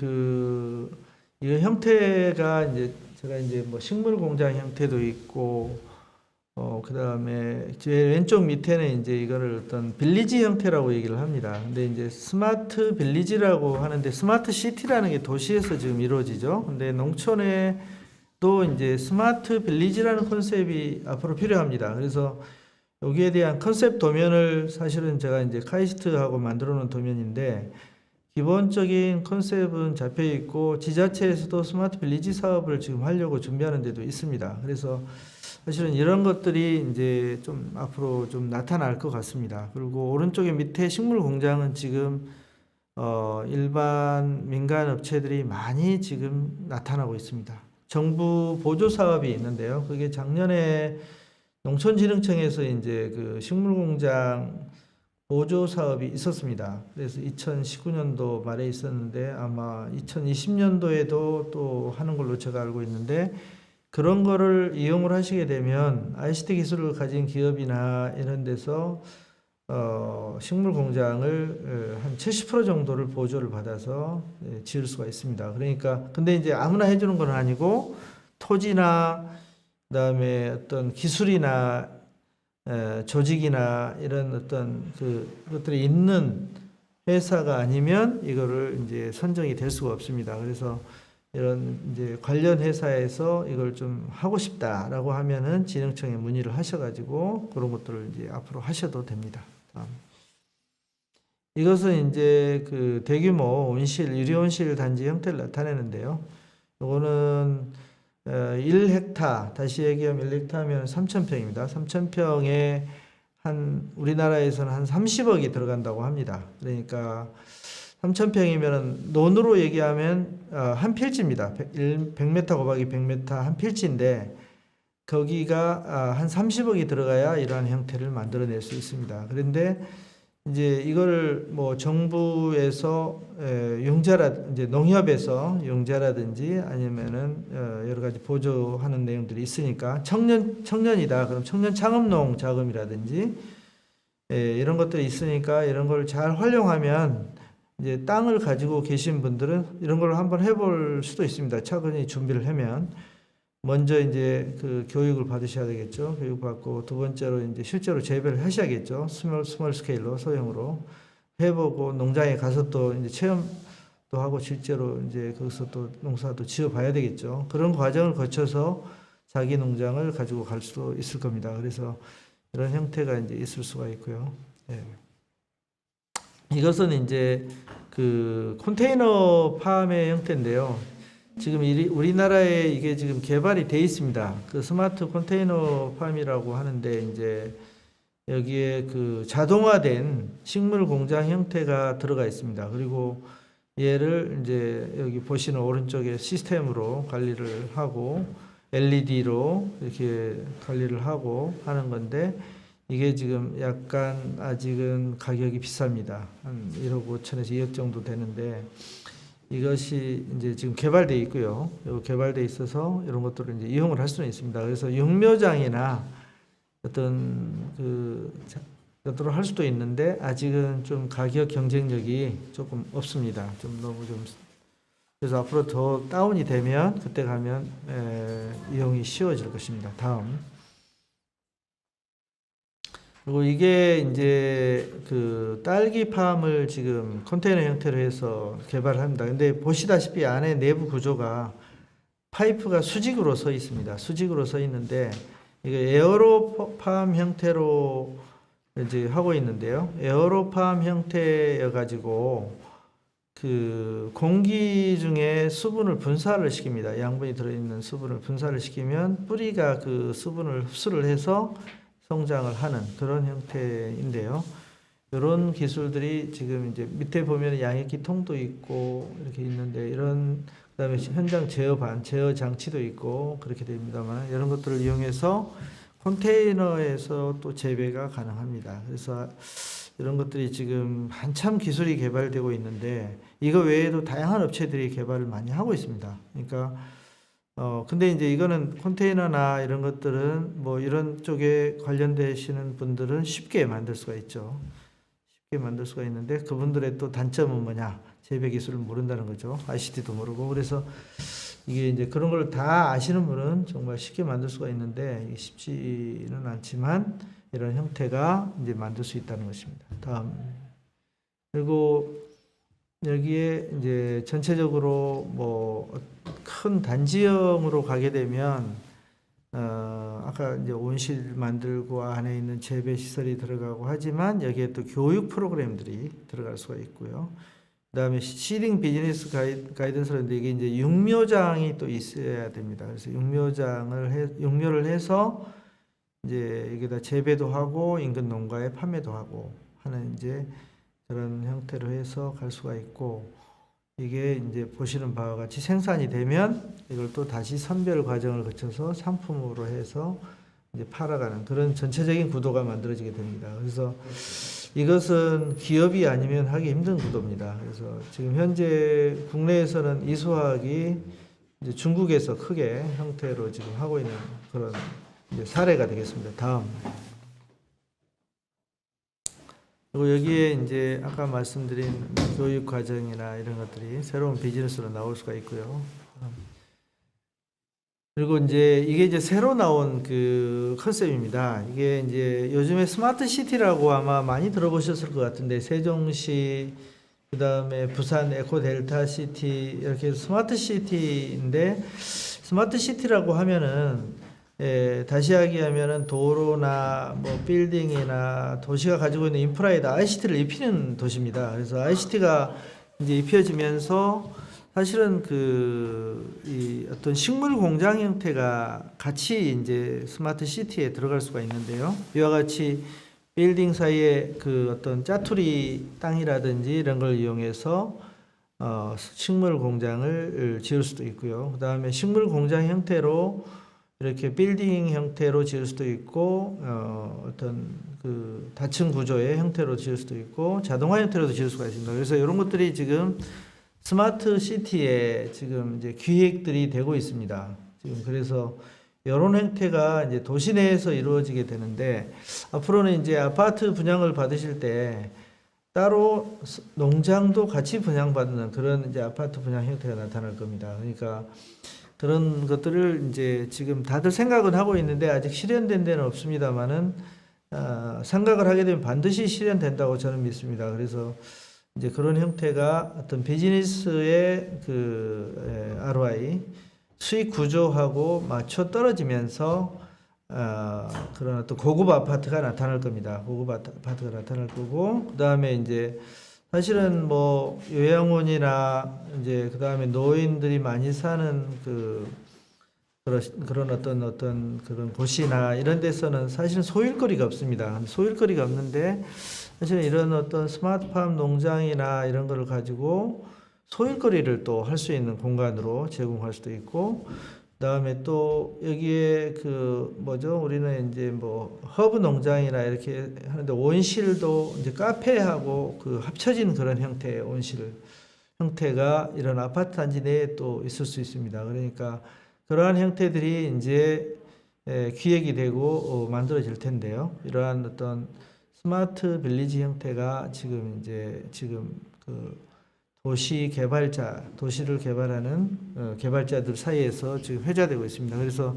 이 형태가 이제 제가 이제 뭐 식물 공장 형태도 있고, 그 다음에 제 왼쪽 밑에는 이제 이거를 어떤 빌리지 형태라고 얘기를 합니다. 근데 이제 스마트 빌리지라고 하는데 스마트 시티라는 게 도시에서 지금 이루어지죠. 근데 농촌에 또 이제 스마트 빌리지라는 컨셉이 앞으로 필요합니다. 그래서 여기에 대한 컨셉 도면을 사실은 제가 이제 카이스트하고 만들어 놓은 도면인데 기본적인 컨셉은 잡혀 있고 지자체에서도 스마트 빌리지 사업을 지금 하려고 준비하는 데도 있습니다. 그래서 사실은 이런 것들이 이제 좀 앞으로 좀 나타날 것 같습니다. 그리고 오른쪽에 밑에 식물 공장은 지금 일반 민간 업체들이 많이 지금 나타나고 있습니다. 정부 보조 사업이 있는데요. 그게 작년에 농촌진흥청에서 이제 그 식물공장 보조 사업이 있었습니다. 그래서 2019년도 말에 있었는데 아마 2020년도에도 또 하는 걸로 제가 알고 있는데 그런 거를 이용을 하시게 되면 ICT 기술을 가진 기업이나 이런 데서 식물 공장을 한 70% 정도를 보조를 받아서 지을 수가 있습니다. 그러니까 근데 이제 아무나 해주는 건 아니고 토지나 그다음에 어떤 기술이나 조직이나 이런 어떤 그것들이 있는 회사가 아니면 이거를 이제 선정이 될 수가 없습니다. 그래서 이런 이제 관련 회사에서 이걸 좀 하고 싶다라고 하면은 진흥청에 문의를 하셔가지고 그런 것들을 이제 앞으로 하셔도 됩니다. 이것은 이제 그 대규모 온실, 유리온실 단지 형태를 나타내는데요. 이거는 1헥타, 다시 얘기하면 1헥타면 3,000평입니다. 3,000평에 우리나라에서는 한 30억이 들어간다고 합니다. 그러니까 3,000평이면 논으로 얘기하면 한 필지입니다. 100m 곱하기 100m 한 필지인데 거기가 한 30억이 들어가야 이러한 형태를 만들어낼 수 있습니다. 그런데 이제 이걸 뭐 정부에서 이제 농협에서 융자라든지 아니면은 여러 가지 보조하는 내용들이 있으니까 청년이다. 그럼 청년 창업농 자금이라든지 이런 것들이 있으니까 이런 걸 잘 활용하면 이제 땅을 가지고 계신 분들은 이런 걸 한번 해볼 수도 있습니다. 차근히 준비를 하면 먼저 이제 그 교육을 받으셔야 되겠죠. 교육 받고 두 번째로 이제 실제로 재배를 하셔야겠죠. 스몰 스케일로 소형으로 해보고 농장에 가서 또 이제 체험도 하고 실제로 이제 거기서 또 농사도 지어 봐야 되겠죠. 그런 과정을 거쳐서 자기 농장을 가지고 갈 수도 있을 겁니다. 그래서 이런 형태가 이제 있을 수가 있고요. 예. 이것은 이제 그 컨테이너 팜의 형태인데요. 지금 우리나라에 이게 지금 개발이 돼 있습니다. 그 스마트 컨테이너 팜이라고 하는데 이제 여기에 그 자동화된 식물 공장 형태가 들어가 있습니다. 그리고 얘를 이제 여기 보시는 오른쪽에 시스템으로 관리를 하고 LED로 이렇게 관리를 하고 하는 건데 이게 지금 약간 아직은 가격이 비쌉니다. 한 1억 5천에서 2억 정도 되는데 이것이 이제 지금 개발되어 있고요. 개발되어 있어서 이런 것들을 이제 이용을 할 수는 있습니다. 그래서 육묘장이나 어떤 것들을 할 수도 있는데 아직은 좀 가격 경쟁력이 조금 없습니다. 좀 너무 좀 그래서 앞으로 더 다운이 되면 그때 가면 이용이 쉬워질 것입니다. 다음. 그리고 이게 이제 그 딸기 팜을 지금 컨테이너 형태로 해서 개발합니다. 근데 보시다시피 안에 내부 구조가 파이프가 수직으로 서 있습니다. 수직으로 서 있는데 이게 에어로 팜 형태로 이제 하고 있는데요. 에어로 팜 형태여 가지고 그 공기 중에 수분을 분사를 시킵니다. 양분이 들어있는 수분을 분사를 시키면 뿌리가 그 수분을 흡수를 해서 성장을 하는 그런 형태인데요. 이런 기술들이 지금 이제 밑에 보면 양액기 통도 있고 이렇게 있는데 이런 그다음에 현장 제어 장치도 있고 그렇게 됩니다만 이런 것들을 이용해서 컨테이너에서 또 재배가 가능합니다. 그래서 이런 것들이 지금 한참 기술이 개발되고 있는데 이거 외에도 다양한 업체들이 개발을 많이 하고 있습니다. 그러니까 근데 이제 이거는 컨테이너나 이런 것들은 뭐 이런 쪽에 관련되시는 분들은 쉽게 만들 수가 있죠. 쉽게 만들 수가 있는데 그분들의 또 단점은 뭐냐? 재배 기술을 모른다는 거죠. ICT도 모르고. 그래서 이게 이제 그런 걸 다 아시는 분은 정말 쉽게 만들 수가 있는데 쉽지는 않지만 이런 형태가 이제 만들 수 있다는 것입니다. 다음. 그리고 여기에 이제 전체적으로 뭐 큰 단지형으로 가게 되면 아까 이제 온실 만들고 안에 있는 재배 시설이 들어가고 하지만 여기에 또 교육 프로그램들이 들어갈 수가 있고요. 그다음에 시딩 비즈니스 가이던스라는데 이게 이제 육묘장이 또 있어야 됩니다. 그래서 육묘를 해서 이제 여기다 재배도 하고 인근 농가에 판매도 하고 하는 이제 그런 형태로 해서 갈 수가 있고 이게 이제 보시는 바와 같이 생산이 되면 이걸 또 다시 선별 과정을 거쳐서 상품으로 해서 이제 팔아가는 그런 전체적인 구도가 만들어지게 됩니다. 그래서 이것은 기업이 아니면 하기 힘든 구도입니다. 그래서 지금 현재 국내에서는 이수화학이 이제 중국에서 크게 형태로 지금 하고 있는 그런 이제 사례가 되겠습니다. 다음. 그리고 여기에 이제 아까 말씀드린 교육 과정이나 이런 것들이 새로운 비즈니스로 나올 수가 있고요. 그리고 이제 이게 이제 새로 나온 그 컨셉입니다. 이게 이제 요즘에 스마트 시티라고 아마 많이 들어보셨을 것 같은데 세종시, 그 다음에 부산 에코 델타 시티 이렇게 스마트 시티인데 스마트 시티라고 하면은 다시 이야기하면은 도로나 뭐 빌딩이나 도시가 가지고 있는 인프라에다 ICT를 입히는 도시입니다. 그래서 ICT가 이제 입혀지면서 사실은 이 어떤 식물 공장 형태가 같이 이제 스마트 시티에 들어갈 수가 있는데요. 이와 같이 빌딩 사이에 그 어떤 짜투리 땅이라든지 이런 걸 이용해서 식물 공장을 지을 수도 있고요. 그 다음에 식물 공장 형태로 이렇게 빌딩 형태로 지을 수도 있고 어떤 그 다층 구조의 형태로 지을 수도 있고 자동화 형태로도 지을 수가 있습니다. 그래서 이런 것들이 지금 스마트 시티에 지금 이제 기획들이 되고 있습니다. 지금 그래서 이런 형태가 이제 도시 내에서 이루어지게 되는데 앞으로는 이제 아파트 분양을 받으실 때 따로 농장도 같이 분양받는 그런 이제 아파트 분양 형태가 나타날 겁니다. 그러니까 그런 것들을 이제 지금 다들 생각은 하고 있는데 아직 실현된 데는 없습니다만은 생각을 하게 되면 반드시 실현된다고 저는 믿습니다. 그래서 이제 그런 형태가 어떤 비즈니스의 그 ROI 수익 구조하고 맞춰 떨어지면서 그런 어떤 고급 아파트가 나타날 겁니다. 고급 아파트가 나타날 거고, 그 다음에 이제 사실은 뭐 요양원이나 이제 그 다음에 노인들이 많이 사는 그런 어떤 그런 곳이나 이런 데서는 사실은 소일거리가 없습니다. 소일거리가 없는데 사실은 이런 어떤 스마트팜 농장이나 이런 거를 가지고 소일거리를 또 할 수 있는 공간으로 제공할 수도 있고, 그다음에 또 여기에 그 뭐죠? 우리는 이제 뭐 허브 농장이나 이렇게 하는데 온실도 이제 카페하고 그 합쳐진 그런 형태의 온실 형태가 이런 아파트 단지 내에 또 있을 수 있습니다. 그러니까 그러한 형태들이 이제 기획이 되고 만들어질 텐데요. 이러한 어떤 스마트 빌리지 형태가 지금 그 도시 개발자, 도시를 개발하는 개발자들 사이에서 지금 회자되고 있습니다. 그래서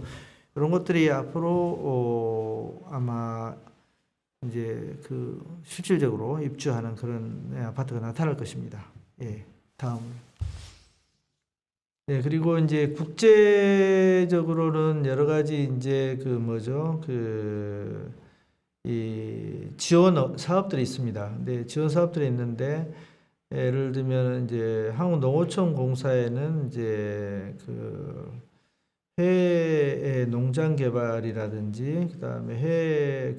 이런 것들이 앞으로 아마 이제 그 실질적으로 입주하는 그런 아파트가 나타날 것입니다. 예, 다음. 네, 그리고 이제 국제적으로는 여러 가지 이제 그 뭐죠? 이 지원 사업들이 있습니다. 근데 지원 사업들이 있는데 예를 들면 이제 한국농어촌공사에는 이제 그 해외 농장 개발이라든지 그다음에 해외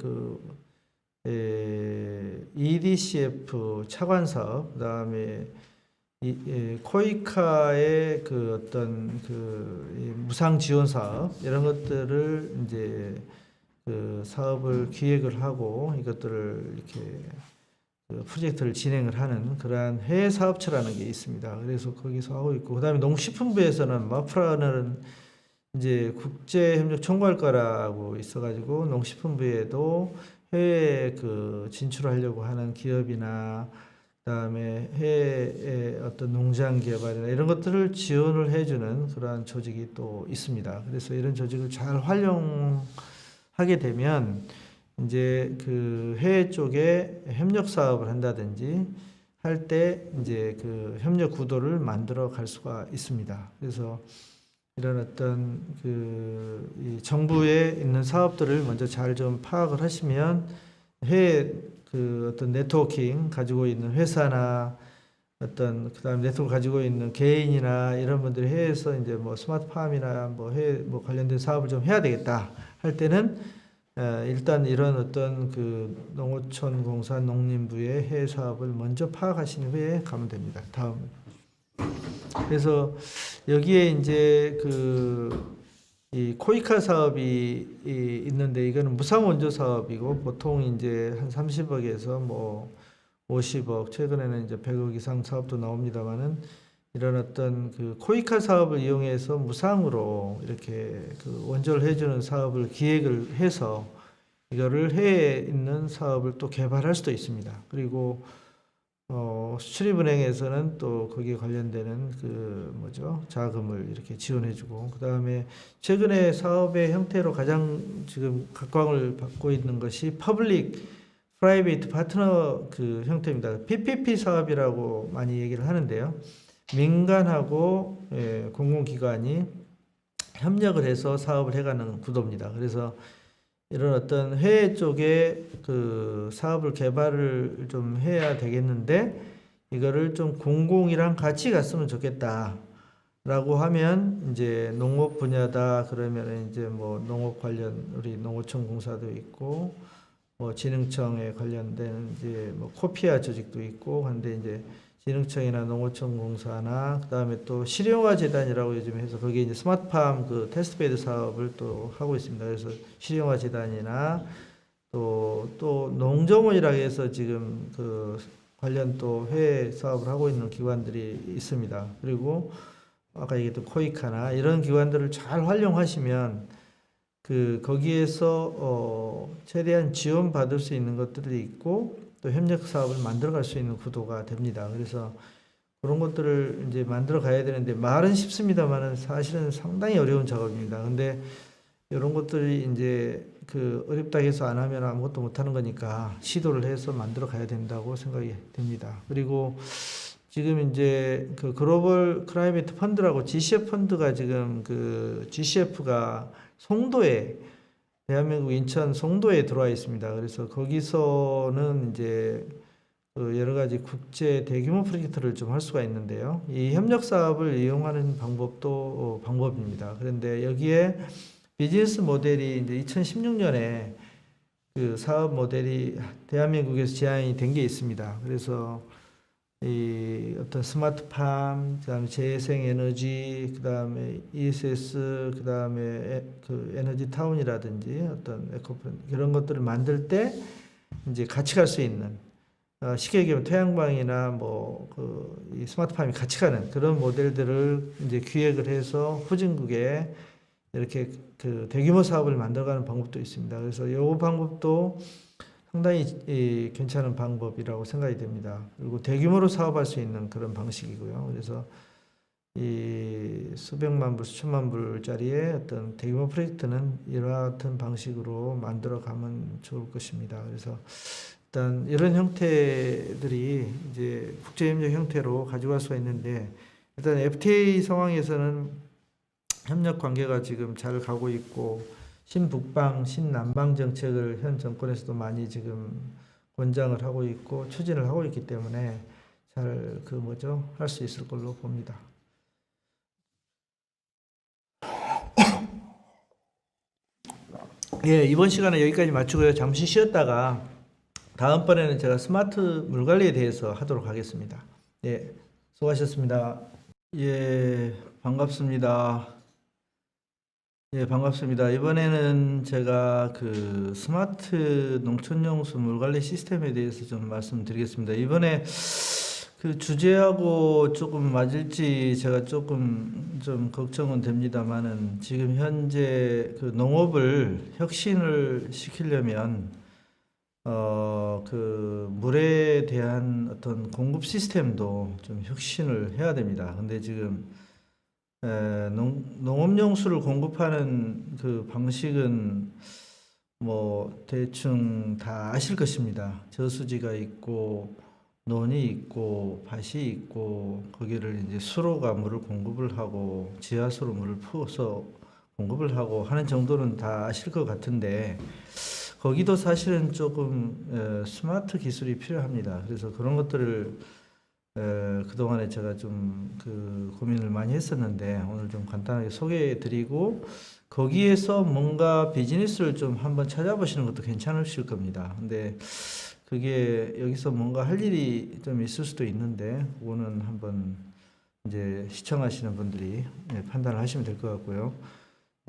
EDCF 차관 사업, 그다음에 코이카의 그 어떤 무상 지원 사업 이런 것들을 이제 그 사업을 기획을 하고 이것들을 이렇게 프로젝트를 진행을 하는 그러한 해외 사업처라는 게 있습니다. 그래서 거기서 하고 있고, 그다음에 농식품부에서는 마프라는 이제 국제협력총괄과라고 있어가지고 농식품부에도 해외 진출하려고 하는 기업이나 그다음에 해외의 어떤 농장 개발이나 이런 것들을 지원을 해주는 그러한 조직이 또 있습니다. 그래서 이런 조직을 잘 활용하게 되면 이제 그 해외 쪽에 협력 사업을 한다든지 할 때 이제 그 협력 구도를 만들어 갈 수가 있습니다. 그래서 이런 어떤 이 정부에 있는 사업들을 먼저 잘 좀 파악을 하시면 해외 어떤 네트워킹 가지고 있는 회사나 그다음 네트워크 가지고 있는 개인이나 이런 분들이 해외에서 이제 뭐 스마트팜이나 뭐 해외 뭐 관련된 사업을 좀 해야 되겠다 할 때는 일단 이런 어떤 농어촌공사 농림부의 해외 사업을 먼저 파악하신 후에 가면 됩니다. 다음. 그래서 여기에 이제 이 코이카 사업이 있는데 이거는 무상 원조 사업이고 보통 이제 한 30억에서 뭐 50억, 최근에는 이제 100억 이상 사업도 나옵니다만은 이런 어떤 코이카 사업을 이용해서 무상으로 이렇게 원조를 해주는 사업을 기획을 해서 이거를 해외에 있는 사업을 또 개발할 수도 있습니다. 그리고 수출입은행에서는 또 거기에 관련되는 자금을 이렇게 지원해주고, 그 다음에 최근에 사업의 형태로 가장 지금 각광을 받고 있는 것이 퍼블릭 프라이베이트 파트너 형태입니다. PPP 사업이라고 많이 얘기를 하는데요. 민간하고 공공기관이 협력을 해서 사업을 해가는 구도입니다. 그래서 이런 어떤 해외 쪽에 사업을 개발을 좀 해야 되겠는데 이거를 좀 공공이랑 같이 갔으면 좋겠다라고 하면 이제 농업 분야다 그러면 이제 뭐 농업 관련 우리 농어촌 공사도 있고 뭐 진흥청에 관련된 이제 뭐 코피아 조직도 있고 한데 이제 진흥청이나 농어촌 공사나 그다음에 또 실용화 재단이라고 요즘 해서 거기에 이제 스마트팜 테스트베드 사업을 또 하고 있습니다. 그래서 실용화 재단이나 또 농정원이라고 해서 지금 관련 또 해외 사업을 하고 있는 기관들이 있습니다. 그리고 아까 얘기했던 코이카나 이런 기관들을 잘 활용하시면 거기에서 최대한 지원받을 수 있는 것들이 있고 또 협력 사업을 만들어 갈 수 있는 구도가 됩니다. 그래서 그런 것들을 이제 만들어 가야 되는데 말은 쉽습니다만은 사실은 상당히 어려운 작업입니다. 근데 이런 것들이 이제 어렵다 해서 안 하면 아무것도 못 하는 거니까 시도를 해서 만들어 가야 된다고 생각이 됩니다. 그리고 지금 이제 그 글로벌 클라이메이트 펀드라고 GCF 펀드가 지금 그 GCF가 송도에 대한민국 인천 송도에 들어와 있습니다. 그래서 거기서는 이제 그 여러 가지 국제 대규모 프로젝트를 좀 할 수가 있는데요. 이 협력 사업을 이용하는 방법도 방법입니다. 그런데 여기에 비즈니스 모델이 이제 2016년에 그 사업 모델이 대한민국에서 제안이 된 게 있습니다. 그래서 이 어떤 스마트팜, 그다음에 재생에너지, 그다음에 ESS, 그다음에 그 에너지 타운이라든지 어떤 에코프렌드 이런 것들을 만들 때 이제 같이 갈 수 있는 쉽게 얘기하면 태양광이나 뭐 그 이 스마트팜이 같이 가는 그런 모델들을 이제 기획을 해서 후진국에 이렇게 그 대규모 사업을 만들어가는 방법도 있습니다. 그래서 이 방법도 상당히 괜찮은 방법이라고 생각이 됩니다. 그리고 대규모로 사업할 수 있는 그런 방식이고요. 그래서 이 수백만 불, 수천만 불짜리의 어떤 대규모 프로젝트는 이와 같은 방식으로 만들어 가면 좋을 것입니다. 그래서 일단 이런 형태들이 이제 국제협력 형태로 가져갈 수가 있는데 일단 FTA 상황에서는 협력 관계가 지금 잘 가고 있고 신북방, 신남방 정책을 현 정권에서도 많이 지금 권장을 하고 있고 추진을 하고 있기 때문에 잘 그 뭐죠 할 수 있을 걸로 봅니다. 예, 이번 시간에 여기까지 마치고요. 잠시 쉬었다가 다음번에는 제가 스마트 물 관리에 대해서 하도록 하겠습니다. 예, 수고하셨습니다. 예, 반갑습니다. 예, 반갑습니다. 이번에는 제가 그 스마트 농촌용수 물관리 시스템에 대해서 좀 말씀드리겠습니다. 이번에 그 주제하고 조금 맞을지 제가 조금 좀 걱정은 됩니다만은 지금 현재 그 농업을 혁신을 시키려면 그 물에 대한 어떤 공급 시스템도 좀 혁신을 해야 됩니다. 근데 지금 농업용수를 공급하는 그 방식은 뭐 대충 다 아실 것입니다. 저수지가 있고 논이 있고 밭이 있고 거기를 이제 수로가 물을 공급을 하고 지하수로 물을 부어서 공급을 하고 하는 정도는 다 아실 것 같은데 거기도 사실은 조금 스마트 기술이 필요합니다. 그래서 그런 것들을 그동안에 제가 좀 그 고민을 많이 했었는데 오늘 좀 간단하게 소개해 드리고 거기에서 뭔가 비즈니스를 좀 한번 찾아보시는 것도 괜찮으실 겁니다. 근데 그게 여기서 뭔가 할 일이 좀 있을 수도 있는데 그거는 한번 이제 시청하시는 분들이 판단을 하시면 될 것 같고요.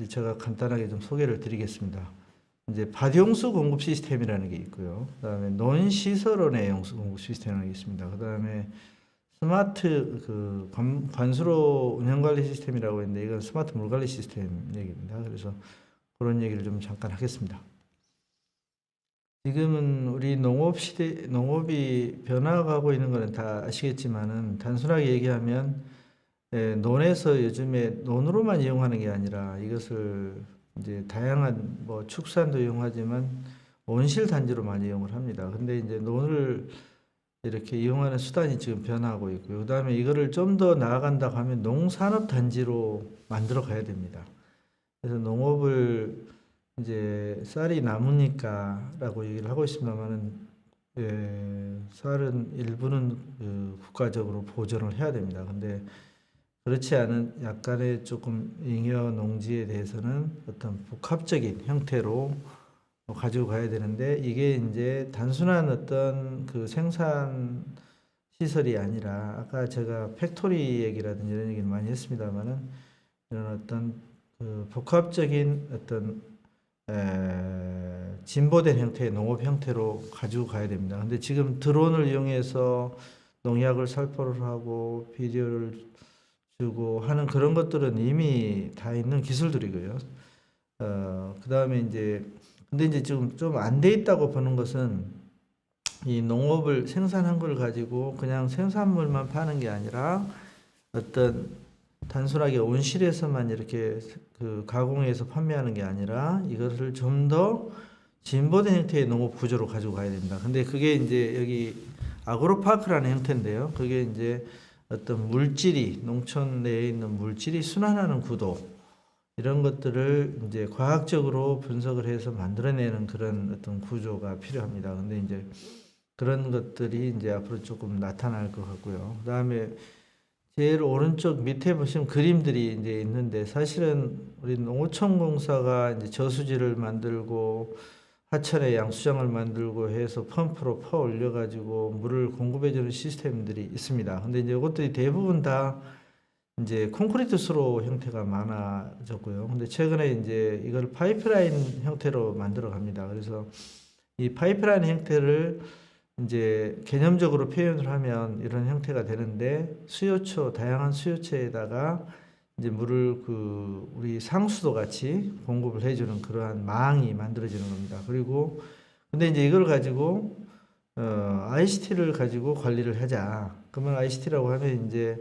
제가 간단하게 좀 소개를 드리겠습니다. 이제 밭용수 공급 시스템이라는 게 있고요. 그다음에 논시설원의 용수 공급 시스템이라는 게 있습니다. 그다음에 스마트 그 관수로 운영 관리 시스템이라고 있는데 이건 스마트 물 관리 시스템 얘기입니다. 그래서 그런 얘기를 좀 잠깐 하겠습니다. 지금은 우리 농업이 변화가고 있는 거는 다 아시겠지만은 단순하게 얘기하면 논에서 요즘에 논으로만 이용하는 게 아니라 이것을 이제 다양한 뭐 축산도 이용하지만 온실 단지로 많이 이용을 합니다. 근데 이제 논을 이렇게 이용하는 수단이 지금 변화하고 있고요. 그다음에 이거를 좀 더 나아간다고 하면 농산업 단지로 만들어 가야 됩니다. 그래서 농업을 이제 쌀이 남으니까라고 얘기를 하고 있습니다만은 쌀은 일부는 국가적으로 보존을 해야 됩니다. 근데 그렇지 않은 약간의 조금 잉여 농지에 대해서는 어떤 복합적인 형태로 가지고 가야 되는데 이게 이제 단순한 어떤 그 생산 시설이 아니라 아까 제가 팩토리 얘기라든지 이런 얘기를 많이 했습니다만은 이런 어떤 그 복합적인 어떤 진보된 형태의 농업 형태로 가지고 가야 됩니다. 근데 지금 드론을 이용해서 농약을 살포를 하고 비료를 주고 하는 그런 것들은 이미 다 있는 기술들이고요. 그 다음에 이제 근데 이제 지금 좀 안 돼 있다고 보는 것은 이 농업을 생산한 걸 가지고 그냥 생산물만 파는 게 아니라 어떤 단순하게 온실에서만 이렇게 그 가공해서 판매하는 게 아니라 이것을 좀 더 진보된 형태의 농업 구조로 가지고 가야 됩니다. 근데 그게 이제 여기 아그로파크라는 형태인데요. 그게 이제 어떤 물질이 농촌 내에 있는 물질이 순환하는 구도 이런 것들을 이제 과학적으로 분석을 해서 만들어내는 그런 어떤 구조가 필요합니다. 근데 이제 그런 것들이 이제 앞으로 조금 나타날 것 같고요. 그다음에 제일 오른쪽 밑에 보시면 그림들이 이제 있는데 사실은 우리 농어촌공사가 이제 저수지를 만들고 하천에 양수장을 만들고 해서 펌프로 퍼 올려 가지고 물을 공급해 주는 시스템들이 있습니다. 근데 이제 이것들이 대부분 다 이제 콘크리트 수로 형태가 많아졌고요. 근데 최근에 이제 이걸 파이프라인 형태로 만들어 갑니다. 그래서 이 파이프라인 형태를 이제 개념적으로 표현을 하면 이런 형태가 되는데 수요처, 다양한 수요처에다가 이제 물을 그 우리 상수도 같이 공급을 해주는 그러한 망이 만들어지는 겁니다. 그리고 근데 이제 이걸 가지고 ICT를 가지고 관리를 하자. 그러면 ICT라고 하면 이제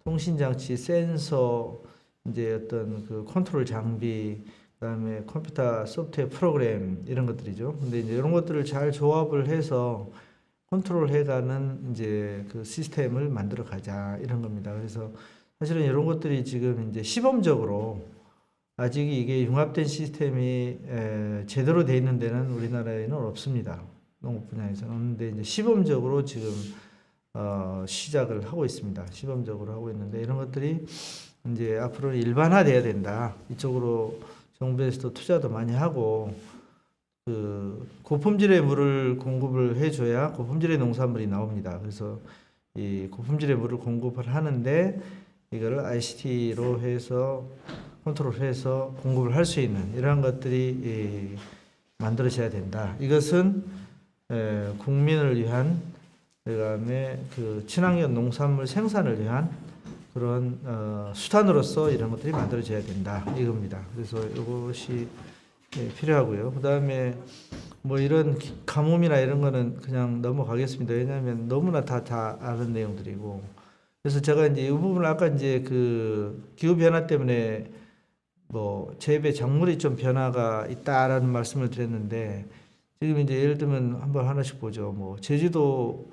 통신 장치, 센서, 이제 어떤 그 컨트롤 장비, 그다음에 컴퓨터 소프트웨어 프로그램 이런 것들이죠. 근데 이제 이런 것들을 잘 조합을 해서 컨트롤 해가는 이제 그 시스템을 만들어 가자 이런 겁니다. 그래서 사실은 이런 것들이 지금 이제 시범적으로 아직 이게 융합된 시스템이 제대로 돼 있는 데는 우리나라에는 없습니다. 농업 분야에서는. 그런데 이제 시범적으로 지금 시작을 하고 있습니다. 시범적으로 하고 있는데 이런 것들이 이제 앞으로는 일반화돼야 된다. 이쪽으로 정부에서도 투자도 많이 하고 그 고품질의 물을 공급을 해줘야 고품질의 농산물이 나옵니다. 그래서 이 고품질의 물을 공급을 하는데 이거를 ICT로 해서 컨트롤해서 공급을 할 수 있는 이러한 것들이 만들어져야 된다. 이것은 국민을 위한 그다음에 그 친환경 농산물 생산을 위한 그런 수단으로서 이런 것들이 만들어져야 된다 이겁니다. 그래서 이것이 필요하고요. 그다음에 뭐 이런 가뭄이나 이런 거는 그냥 넘어가겠습니다. 왜냐하면 너무나 다 아는 내용들이고. 그래서 제가 이제 이 부분을 아까 이제 그 기후 변화 때문에 뭐 재배 작물이 좀 변화가 있다라는 말씀을 드렸는데 지금 이제 예를 들면 한번 하나씩 보죠. 뭐 제주도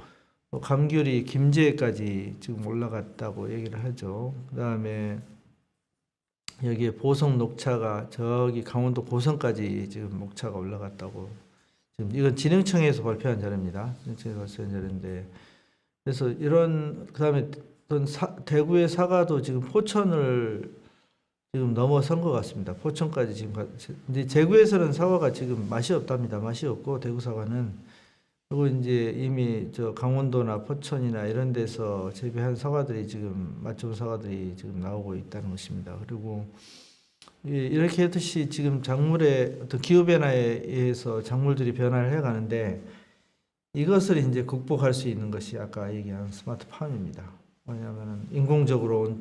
감귤이 김제까지 지금 올라갔다고 얘기를 하죠. 그다음에 여기에 보성 녹차가 저기 강원도 고성까지 지금 녹차가 올라갔다고 지금 이건 진흥청에서 발표한 자료입니다. 진흥청에서 발표한 자료인데 그래서 이런 그다음에 대구의 사과도 지금 포천을 지금 넘어선 것 같습니다. 포천까지 지금 이제 제구에서는 사과가 지금 맛이 없답니다. 맛이 없고 대구 사과는 그리고 이제 이미 저 강원도나 포천이나 이런 데서 재배한 사과들이 지금 맛 좋은 사과들이 지금 나오고 있다는 것입니다. 그리고 이렇게 했듯이 지금 작물의 어떤 기후 변화에 의해서 작물들이 변화를 해가는데 이것을 이제 극복할 수 있는 것이 아까 얘기한 스마트팜입니다. 왜냐하면 인공적으로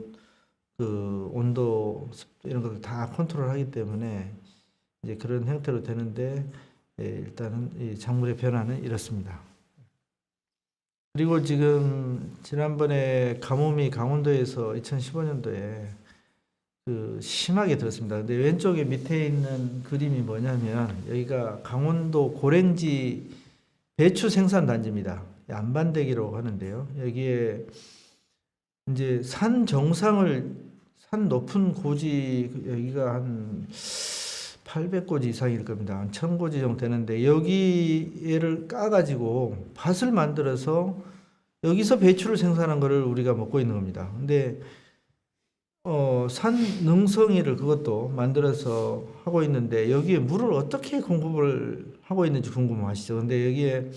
그 온도, 습도 이런 것을 다 컨트롤하기 때문에 이제 그런 형태로 되는데 일단은 이 작물의 변화는 이렇습니다. 그리고 지금 지난번에 가뭄이 강원도에서 2015년도에 그 심하게 들었습니다. 근데 왼쪽에 밑에 있는 그림이 뭐냐면 여기가 강원도 고랭지 배추 생산 단지입니다. 안반대기라고 하는데요. 여기에 이제 산 높은 고지 여기가 한 800고지 이상일 겁니다. 한 1000고지 정도 되는데 여기를 까가지고 밭을 만들어서 여기서 배추를 생산한 거를 우리가 먹고 있는 겁니다. 근데 산 능성이를 그것도 만들어서 하고 있는데 여기에 물을 어떻게 공급을 하고 있는지 궁금하시죠? 근데 여기에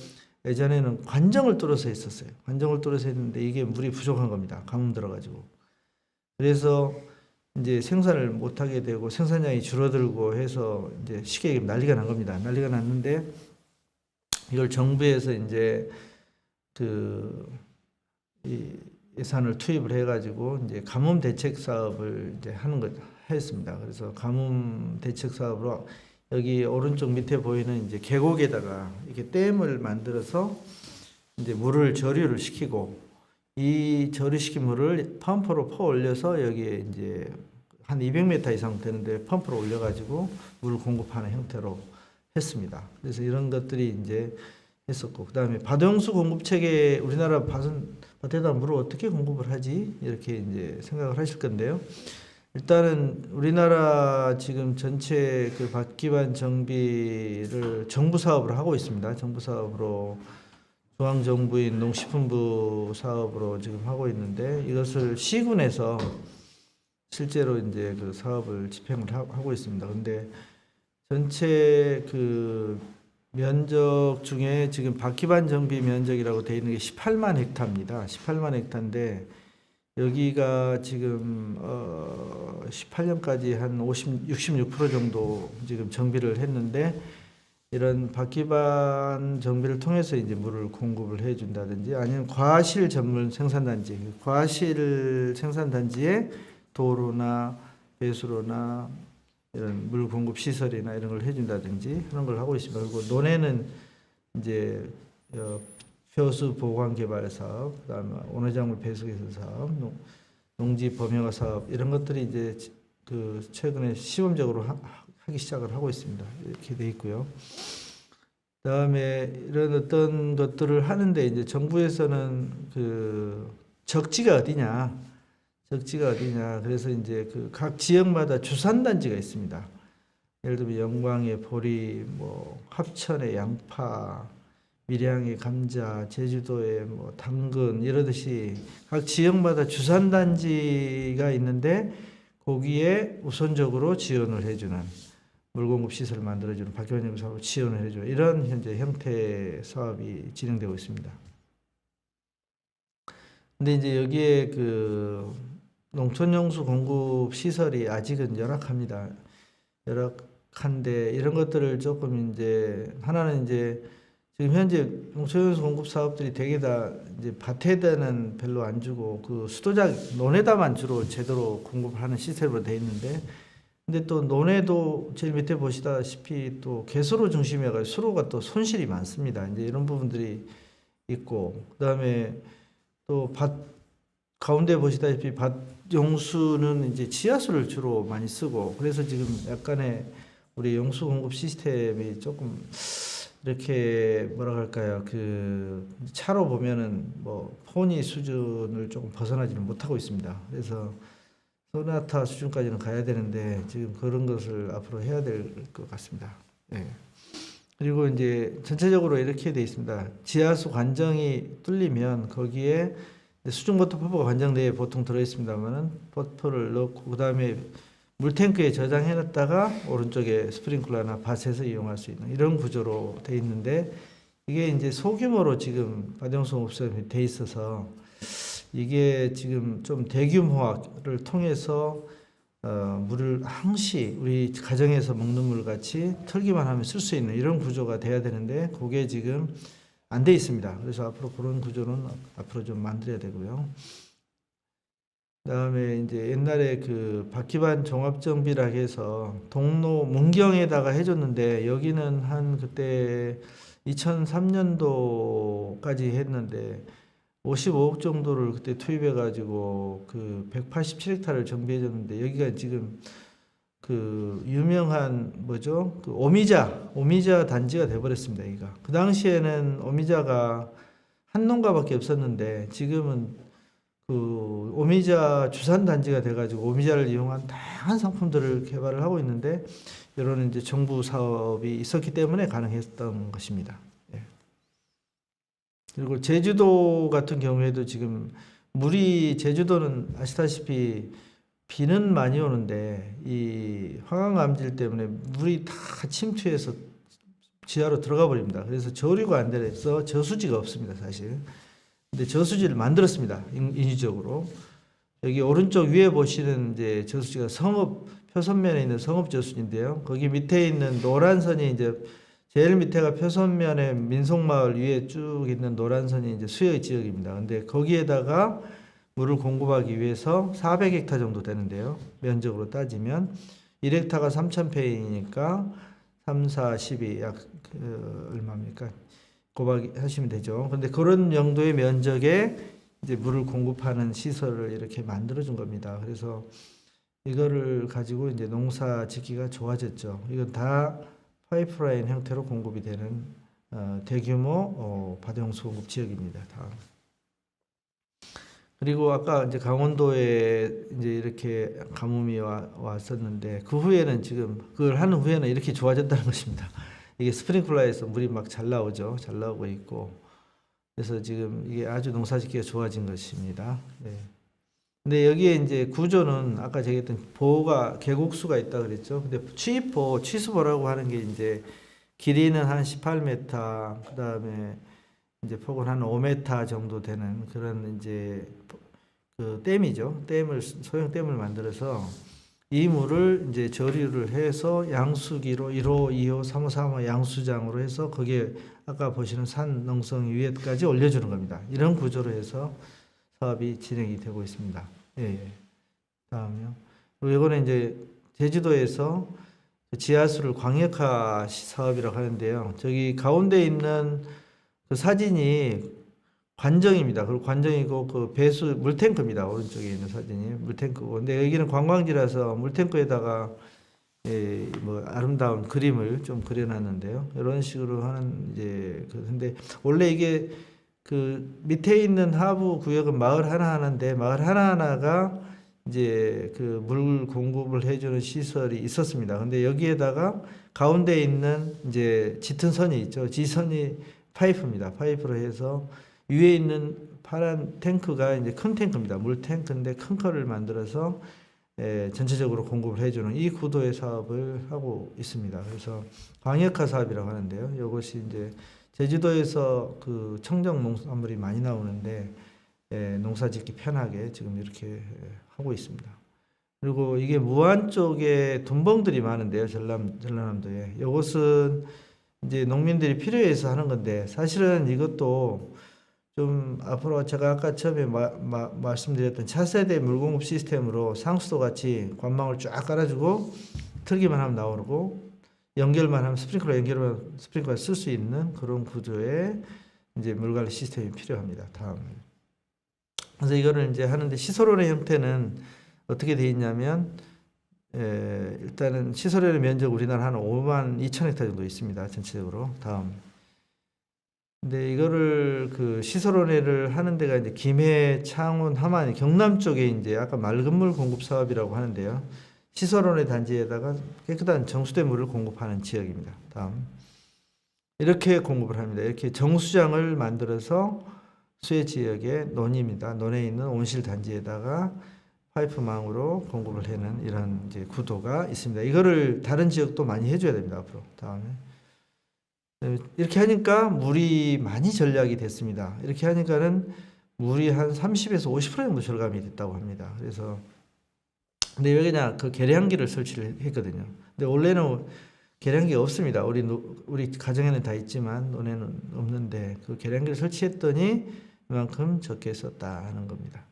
예전에는 관정을 뚫어서 했었어요. 관정을 뚫어서 했는데 이게 물이 부족한 겁니다. 가뭄 들어가지고. 그래서 이제 생산을 못하게 되고 생산량이 줄어들고 해서 이제 쉽게 난리가 난 겁니다. 난리가 났는데 이걸 정부에서 이제 이 예산을 투입을 해가지고 이제 가뭄 대책 사업을 이제 했습니다. 그래서 가뭄 대책 사업으로 여기 오른쪽 밑에 보이는 이제 계곡에다가 이렇게 댐을 만들어서 이제 물을 저류를 시키고 이 저류시킨 물을 펌프로 퍼 올려서 여기에 이제 한 200m 이상 되는데 펌프로 올려가지고 물을 공급하는 형태로 했습니다. 그래서 이런 것들이 이제 했었고, 그 다음에 밭용수 공급 체계, 우리나라 밭은 밭에다 물을 어떻게 공급을 하지? 이렇게 이제 생각을 하실 건데요. 일단은 우리나라 지금 전체 그 밭 기반 정비를 정부 사업으로 하고 있습니다. 정부 사업으로 중앙정부인 농식품부 사업으로 지금 하고 있는데 이것을 시군에서 실제로 이제 그 사업을 집행을 하고 있습니다. 근데 전체 그 면적 중에 지금 밭기반 정비 면적이라고 되어 있는 게 18만 헥타입니다. 18만 헥타인데 여기가 지금 18년까지 한 66% 정도 지금 정비를 했는데 이런 밭기반 정비를 통해서 이제 물을 공급을 해준다든지 아니면 과실 전문 생산단지, 과실 생산단지에 도로나 배수로나 이런 물 공급 시설이나 이런 걸 해준다든지 그런 걸 하고 있습니다. 그리고 논에는 이제 표수 보관 개발 사업, 그다음에 온화작물 배수 개선 사업, 농지 범용화 사업 이런 것들이 이제 그 최근에 시범적으로 하기 시작을 하고 있습니다. 이렇게 돼 있고요. 그다음에 이런 어떤 것들을 하는데 이제 정부에서는 그 적지가 어디냐, 그래서 이제 그 각 지역마다 주산단지가 있습니다. 예를 들면 영광의 보리, 뭐 합천의 양파, 밀양의 감자, 제주도의 뭐 당근 이러듯이 각 지역마다 주산단지가 있는데 거기에 우선적으로 지원을 해주는 물공급 시설을 만들어주는 밭기반 정비 사업을 지원을 해주는 이런 현재 형태 사업이 진행되고 있습니다. 근데 이제 여기에 그 농촌용수 공급 시설이 아직은 열악합니다. 열악한데 이런 것들을 조금 이제 하나는 이제 지금 현재 농촌용수 공급 사업들이 대개 다 이제 밭에다는 별로 안 주고 그 수도작 논에다만 주로 제대로 공급하는 시스템으로 돼 있는데 근데 또 논에도 제일 밑에 보시다시피 또 개수로 중심이어가지고 수로가 또 손실이 많습니다. 이제 이런 부분들이 있고 그다음에 또 밭 가운데 보시다시피 밭 용수는 이제 지하수를 주로 많이 쓰고 그래서 지금 약간의 우리 용수 공급 시스템이 조금 이렇게 뭐라 할까요? 그 차로 보면은 뭐 포니 수준을 조금 벗어나지는 못하고 있습니다. 그래서 소나타 수준까지는 가야 되는데 지금 그런 것을 앞으로 해야 될 것 같습니다. 예. 그리고 이제 전체적으로 이렇게 돼 있습니다. 지하수 관정이 뚫리면 거기에 수중버터 퍼프가 관정 내에 보통 들어 있습니다만은 버터를 넣고 그다음에 물탱크에 저장해 놨다가 오른쪽에 스프링클러나 밭에서 이용할 수 있는 이런 구조로 돼 있는데 이게 이제 소규모로 지금 밭용수 공급시설이 돼 있어서 이게 지금 좀 대규모화를 통해서 물을 항시 우리 가정에서 먹는 물 같이 틀기만 하면 쓸 수 있는 이런 구조가 돼야 되는데 그게 지금 안 돼 있습니다. 그래서 앞으로 그런 구조는 앞으로 좀 만들어야 되고요. 그다음에 이제 옛날에 그 밭기반 종합정비라 해서 동로 문경에다가 해줬는데 여기는 한 그때 2003년도까지 했는데 55억 정도를 그때 투입해 가지고 그 187헥타를 정비해 줬는데 여기가 지금 그 유명한 뭐죠? 그 오미자 단지가 돼 버렸습니다. 여기가. 그 당시에는 오미자가 한 농가밖에 없었는데 지금은 그 오미자 주산 단지가 돼 가지고 오미자를 이용한 다양한 상품들을 개발을 하고 있는데 이런 이제 정부 사업이 있었기 때문에 가능했던 것입니다. 예. 그리고 제주도 같은 경우에도 지금 물이 제주도는 아시다시피 비는 많이 오는데 이 화강암질 때문에 물이 다 침투해서 지하로 들어가 버립니다. 그래서 저류가 안 돼서 저수지가 없습니다, 사실. 근데 저수지를 만들었습니다, 인위적으로. 여기 오른쪽 위에 보시는 이제 저수지가 성읍 표선면에 있는 성읍 저수지인데요. 거기 밑에 있는 노란 선이 이제 제일 밑에가 표선면에 민속마을 위에 쭉 있는 노란 선이 이제 수여 지역입니다. 근데 거기에다가 물을 공급하기 위해서 400헥타 정도 되는데요. 면적으로 따지면 1헥타가 3,000페이니까 3, 4, 12 약 얼마입니까? 곱하기 하시면 되죠. 근데 그런 정도의 면적에 이제 물을 공급하는 시설을 이렇게 만들어 준 겁니다. 그래서 이거를 가지고 이제 농사 짓기가 좋아졌죠. 이건 다 파이프라인 형태로 공급이 되는 대규모 밭용수 공급 지역입니다. 다. 그리고 아까 이제 강원도에 이제 이렇게 가뭄이 왔었는데 그 후에는 지금 그걸 하는 후에는 이렇게 좋아졌다는 것입니다. 이게 스프링클러에서 물이 막 잘 나오죠. 잘 나오고 있고. 그래서 지금 이게 아주 농사짓기가 좋아진 것입니다. 네. 근데 여기에 이제 구조는 아까 제가 했던 보가 계곡수가 있다 그랬죠. 근데 취수보라고 하는 게 이제 길이는 한 18m, 그다음에 이제 폭은 한 5m 정도 되는 그런 이제 그 댐이죠. 소형 댐을 만들어서 이 물을 이제 저류를 해서 양수기로 1호, 2호, 3호, 3호 양수장으로 해서 거기에 아까 보시는 산 농성 위에까지 올려주는 겁니다. 이런 구조로 해서 사업이 진행이 되고 있습니다. 예, 예. 다음요. 그리고 이거는 이제 제주도에서 지하수를 광역화 사업이라고 하는데요. 저기 가운데 있는 그 사진이 관정입니다. 그리고 관정이고 그 배수 물탱크입니다. 오른쪽에 있는 사진이 물탱크고. 근데 여기는 관광지라서 물탱크에다가 뭐 아름다운 그림을 좀 그려놨는데요. 이런 식으로 하는 이제 근데 원래 이게 그 밑에 있는 하부 구역은 마을 하나하나인데 마을 하나하나가 이제 그 물 공급을 해주는 시설이 있었습니다. 근데 여기에다가 가운데 있는 이제 짙은 선이 있죠. 지선이 파이프입니다. 파이프로 해서 위에 있는 파란 탱크가 이제 큰 탱크입니다. 물 탱크인데 큰 거를 만들어서 전체적으로 공급을 해주는 이 구도의 사업을 하고 있습니다. 그래서 광역화 사업이라고 하는데요. 이것이 이제 제주도에서 그 청정 농산물이 많이 나오는데 농사짓기 편하게 지금 이렇게 하고 있습니다. 그리고 이게 무안 쪽에 둔벙들이 많은데요. 전라남도에. 이것은 이제 농민들이 필요해서 하는 건데 사실은 이것도 좀 앞으로 제가 아까 처음에 말씀드렸던 차세대 물공급 시스템으로 상수도 같이 관망을 쫙 깔아주고 틀기만 하면 나오고 연결만 하면 스프링클러 쓸 수 있는 그런 구조의 이제 물관리 시스템이 필요합니다. 다음. 그래서 이거를 이제 하는데 시설원의 형태는 어떻게 되어 있냐면 일단은 시설원의 면적 우리나라 한 5만 2천 헥타 정도 있습니다. 전체적으로. 다음. 근데 이거를 그 시설원회를 하는 데가 이제 김해, 창원, 함안, 경남 쪽에 이제 아까 맑은 물 공급 사업이라고 하는데요. 시설원회 단지에다가 깨끗한 정수된 물을 공급하는 지역입니다. 다음. 이렇게 공급을 합니다. 이렇게 정수장을 만들어서 수해 지역의 논입니다. 논에 있는 온실 단지에다가 파이프망으로 공급을 하는 이런 이제 구도가 있습니다. 이거를 다른 지역도 많이 해줘야 됩니다. 앞으로. 다음에. 이렇게 하니까 물이 많이 절약이 됐습니다. 이렇게 하니까는 물이 한 30에서 50% 정도 절감이 됐다고 합니다. 그래서 근데 왜 그냥 그 계량기를 설치를 했거든요. 근데 원래는 계량기가 없습니다. 우리 가정에는 다 있지만 논에는 없는데 그 계량기를 설치했더니 이만큼 적게 썼다 하는 겁니다.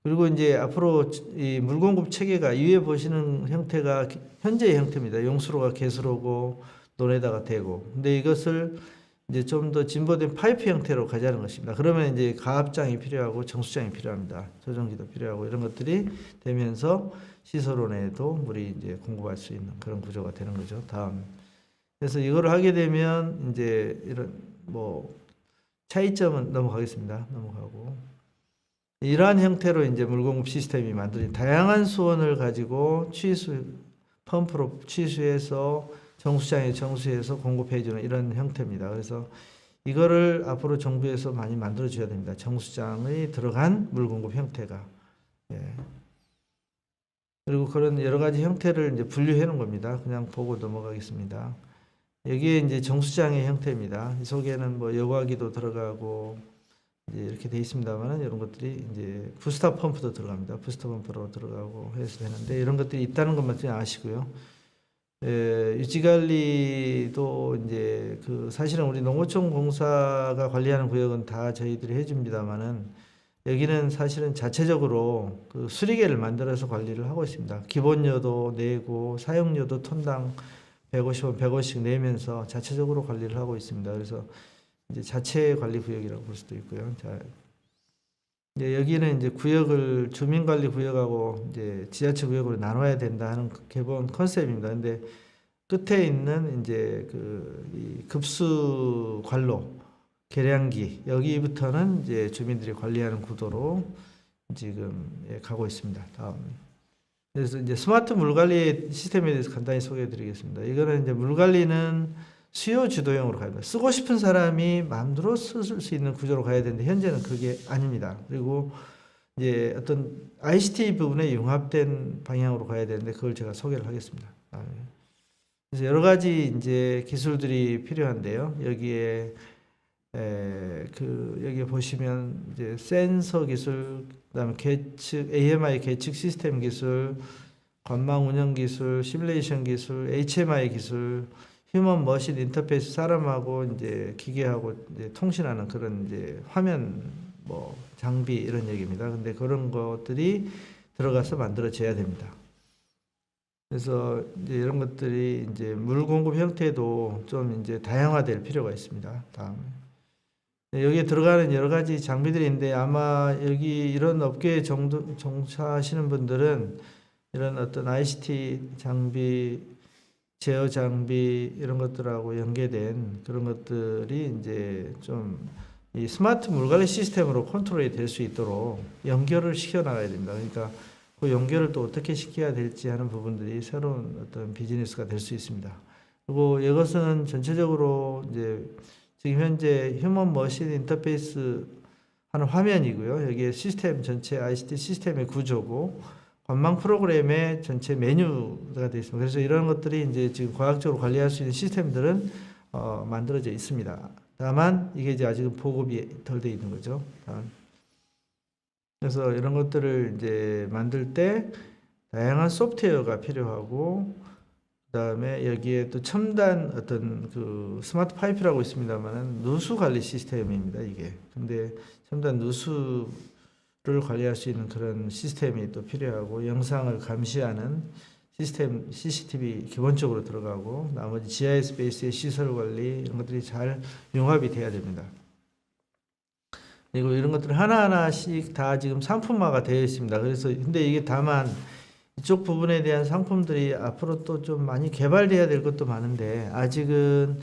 그리고 이제 앞으로 이 물공급 체계가 위에 보시는 형태가 현재의 형태입니다. 용수로가 개수로고 논에다가 대고. 근데 이것을 이제 좀 더 진보된 파이프 형태로 가자는 것입니다. 그러면 이제 가압장이 필요하고 정수장이 필요합니다. 조정기도 필요하고 이런 것들이 되면서 시설원에도 물이 이제 공급할 수 있는 그런 구조가 되는 거죠. 다음. 그래서 이거를 하게 되면 이제 이런 뭐 차이점은 넘어가겠습니다. 넘어가고. 이러한 형태로 이제 물공급 시스템이 만들어진 다양한 수원을 가지고 펌프로 취수해서 정수장에 정수해서 공급해주는 이런 형태입니다. 그래서 이거를 앞으로 정부에서 많이 만들어줘야 됩니다. 정수장에 들어간 물공급 형태가. 예. 그리고 그런 여러 가지 형태를 이제 분류해 놓은 겁니다. 그냥 보고 넘어가겠습니다. 여기에 이제 정수장의 형태입니다. 이 속에는 뭐 여과기도 들어가고 이제 이렇게 돼 있습니다만은 이런 것들이 이제 부스터 펌프도 들어갑니다. 부스터 펌프로 들어가고 해서 되는데 이런 것들이 있다는 것만 좀 아시고요. 유지관리도 이제 그 사실은 우리 농어촌 공사가 관리하는 구역은 다 저희들이 해줍니다만은 여기는 사실은 자체적으로 그 수리계를 만들어서 관리를 하고 있습니다. 기본료도 내고 사용료도 톤당 150원, 100원씩 내면서 자체적으로 관리를 하고 있습니다. 그래서 이제 자체 관리 구역이라고 볼 수도 있고요. 자, 이제 여기는 이제 구역을 주민관리 구역하고 이제 지자체 구역으로 나눠야 된다 하는 기본 컨셉입니다. 근데 끝에 있는 이제 이 급수 관로 계량기 여기부터는 이제 주민들이 관리하는 구도로 지금 가고 있습니다. 다음. 그래서 이제 스마트 물관리 시스템에 대해서 간단히 소개해드리겠습니다. 이거는 이제 물관리는 수요 주도형으로 가야 쓰고 싶은 사람이 마음대로 쓸 수 있는 구조로 가야 되는데 현재는 그게 아닙니다. 그리고 이제 어떤 ICT 부분에 융합된 방향으로 가야 되는데 그걸 제가 소개를 하겠습니다. 그래서 여러 가지 이제 기술들이 필요한데요. 여기에 여기 보시면 이제 센서 기술, 그다음에 계측, AMI 계측 시스템 기술, 관망 운영 기술, 시뮬레이션 기술, HMI 기술, 휴먼 머신 인터페이스, 사람하고 이제 기계하고 이제 통신하는 그런 이제 화면 뭐 장비 이런 얘기입니다. 근데 그런 것들이 들어가서 만들어져야 됩니다. 그래서 이제 이런 것들이 이제 물 공급 형태도 좀 이제 다양화될 필요가 있습니다. 다음. 여기에 들어가는 여러 가지 장비들이 있는데 아마 여기 이런 업계에 종사하시는 분들은 이런 어떤 ICT 장비, 제어 장비 이런 것들하고 연계된 그런 것들이 이제 좀 이 스마트 물관리 시스템으로 컨트롤이 될 수 있도록 연결을 시켜 나가야 됩니다. 그러니까 그 연결을 또 어떻게 시켜야 될지 하는 부분들이 새로운 어떤 비즈니스가 될 수 있습니다. 그리고 이것은 전체적으로 이제 지금 현재 휴먼 머신 인터페이스 하는 화면이고요. 여기에 시스템 전체 ICT 시스템의 구조고 관망 프로그램의 전체 메뉴가 되어 있습니다. 그래서 이런 것들이 이제 지금 과학적으로 관리할 수 있는 시스템들은 만들어져 있습니다. 다만 이게 이제 아직은 보급이 덜 되어 있는 거죠. 그래서 이런 것들을 이제 만들 때 다양한 소프트웨어가 필요하고 그다음에 여기에 또 첨단 어떤 그 스마트 파이프라고 있습니다만은 누수 관리 시스템입니다, 이게. 근데 첨단 누수를 관리할 수 있는 그런 시스템이 또 필요하고 영상을 감시하는 시스템 CCTV 기본적으로 들어가고 나머지 GIS 베이스의 시설 관리 이런 것들이 잘 융합이 돼야 됩니다. 그리고 이런 것들 하나하나씩 다 지금 상품화가 되어 있습니다. 그래서 근데 이게 다만 이쪽 부분에 대한 상품들이 앞으로 또 좀 많이 개발돼야 될 것도 많은데 아직은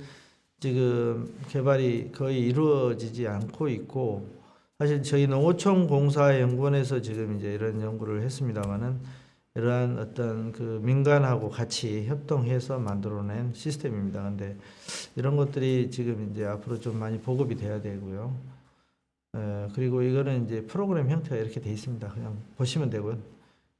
지금 개발이 거의 이루어지지 않고 있고 사실 저희 농어촌 공사연구원에서 지금 이제 이런 연구를 했습니다만은 이러한 어떤 그 민간하고 같이 협동해서 만들어낸 시스템입니다. 근데 이런 것들이 지금 이제 앞으로 좀 많이 보급이 돼야 되고요. 그리고 이거는 이제 프로그램 형태가 이렇게 돼 있습니다. 그냥 보시면 되고요.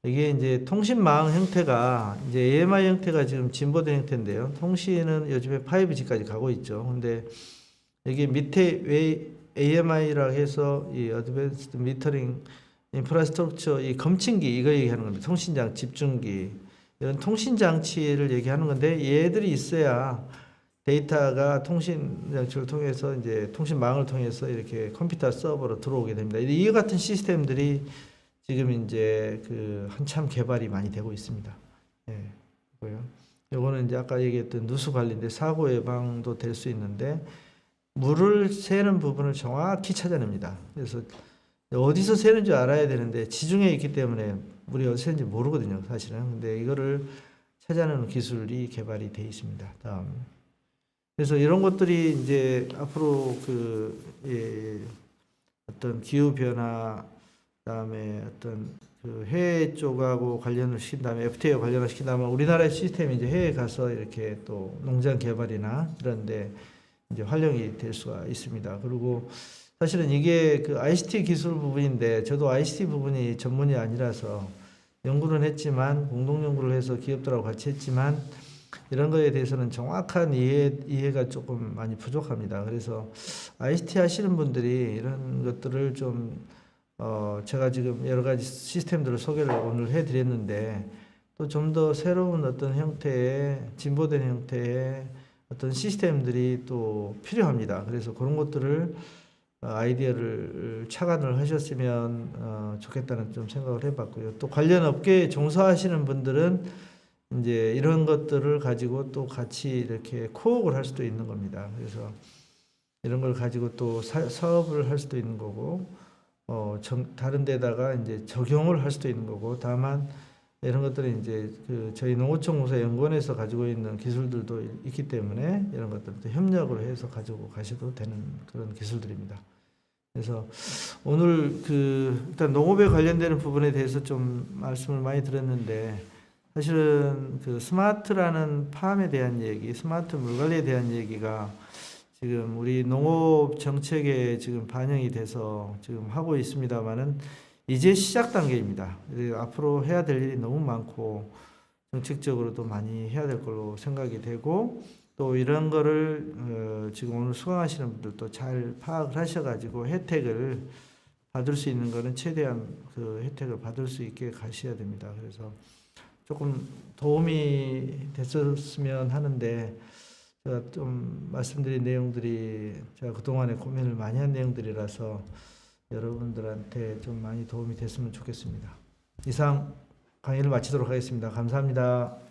이게 이제 통신망 형태가 이제 AMI 형태가 지금 진보된 형태인데요. 통신은 요즘에 5G까지 가고 있죠. 근데 여기 밑에 왜 AMI라고 해서 이 어드밴스드 미터링 인프라스트럭처 이 검침기 이거 얘기하는 겁니다. 통신장 집중기 이런 통신 장치를 얘기하는 건데 얘들이 있어야 데이터가 통신 장치를 통해서 이제 통신망을 통해서 이렇게 컴퓨터 서버로 들어오게 됩니다. 이 같은 시스템들이 지금 이제 그 한참 개발이 많이 되고 있습니다. 예, 보여. 요거는 이제 아까 얘기했던 누수 관리인데 사고 예방도 될 수 있는데 물을 새는 부분을 정확히 찾아냅니다. 그래서 어디서 새는지 알아야 되는데 지중해에 있기 때문에 물이 어디서 새는지 모르거든요, 사실은. 근데 이거를 찾아내는 기술이 개발이 돼 있습니다. 다음. 그래서 이런 것들이 이제 앞으로 어떤 기후 변화 그다음에 어떤 그 해외 쪽하고 관련을 시킨 다음에 FTA와 관련을 시킨 다음에 우리나라의 시스템이 이제 해외에 가서 이렇게 또 농장 개발이나 이런데 이제 활용이 될 수가 있습니다. 그리고 사실은 이게 그 ICT 기술 부분인데 저도 ICT 부분이 전문이 아니라서 연구는 했지만 공동 연구를 해서 기업들하고 같이 했지만 이런 거에 대해서는 정확한 이해가 조금 많이 부족합니다. 그래서 ICT 하시는 분들이 이런 것들을 좀 제가 지금 여러 가지 시스템들을 소개를 오늘 해드렸는데 또 좀 더 새로운 어떤 형태의 진보된 형태의 어떤 시스템들이 또 필요합니다. 그래서 그런 것들을 아이디어를 착안을 하셨으면 좋겠다는 좀 생각을 해봤고요. 또 관련 업계에 종사하시는 분들은 이제 이런 것들을 가지고 또 같이 이렇게 코업을 할 수도 있는 겁니다. 그래서 이런 걸 가지고 또 사업을 할 수도 있는 거고, 다른 데다가 이제 적용을 할 수도 있는 거고, 다만 이런 것들은 이제 그 저희 농어촌공사연구원에서 가지고 있는 기술들도 있기 때문에 이런 것들도 협력을 해서 가지고 가셔도 되는 그런 기술들입니다. 그래서 오늘 그 일단 농업에 관련되는 부분에 대해서 좀 말씀을 많이 드렸는데 사실은 그 스마트라는 팜에 대한 얘기, 스마트 물관리에 대한 얘기가 지금 우리 농업 정책에 지금 반영이 돼서 지금 하고 있습니다만은 이제 시작 단계입니다. 앞으로 해야 될 일이 너무 많고 정책적으로도 많이 해야 될 걸로 생각이 되고 또 이런 거를 지금 오늘 수강하시는 분들도 잘 파악을 하셔가지고 혜택을 받을 수 있는 거는 최대한 그 혜택을 받을 수 있게 가셔야 됩니다. 그래서 조금 도움이 됐었으면 하는데 제가 좀 말씀드린 내용들이 제가 그동안에 고민을 많이 한 내용들이라서 여러분들한테 좀 많이 도움이 됐으면 좋겠습니다. 이상 강의를 마치도록 하겠습니다. 감사합니다.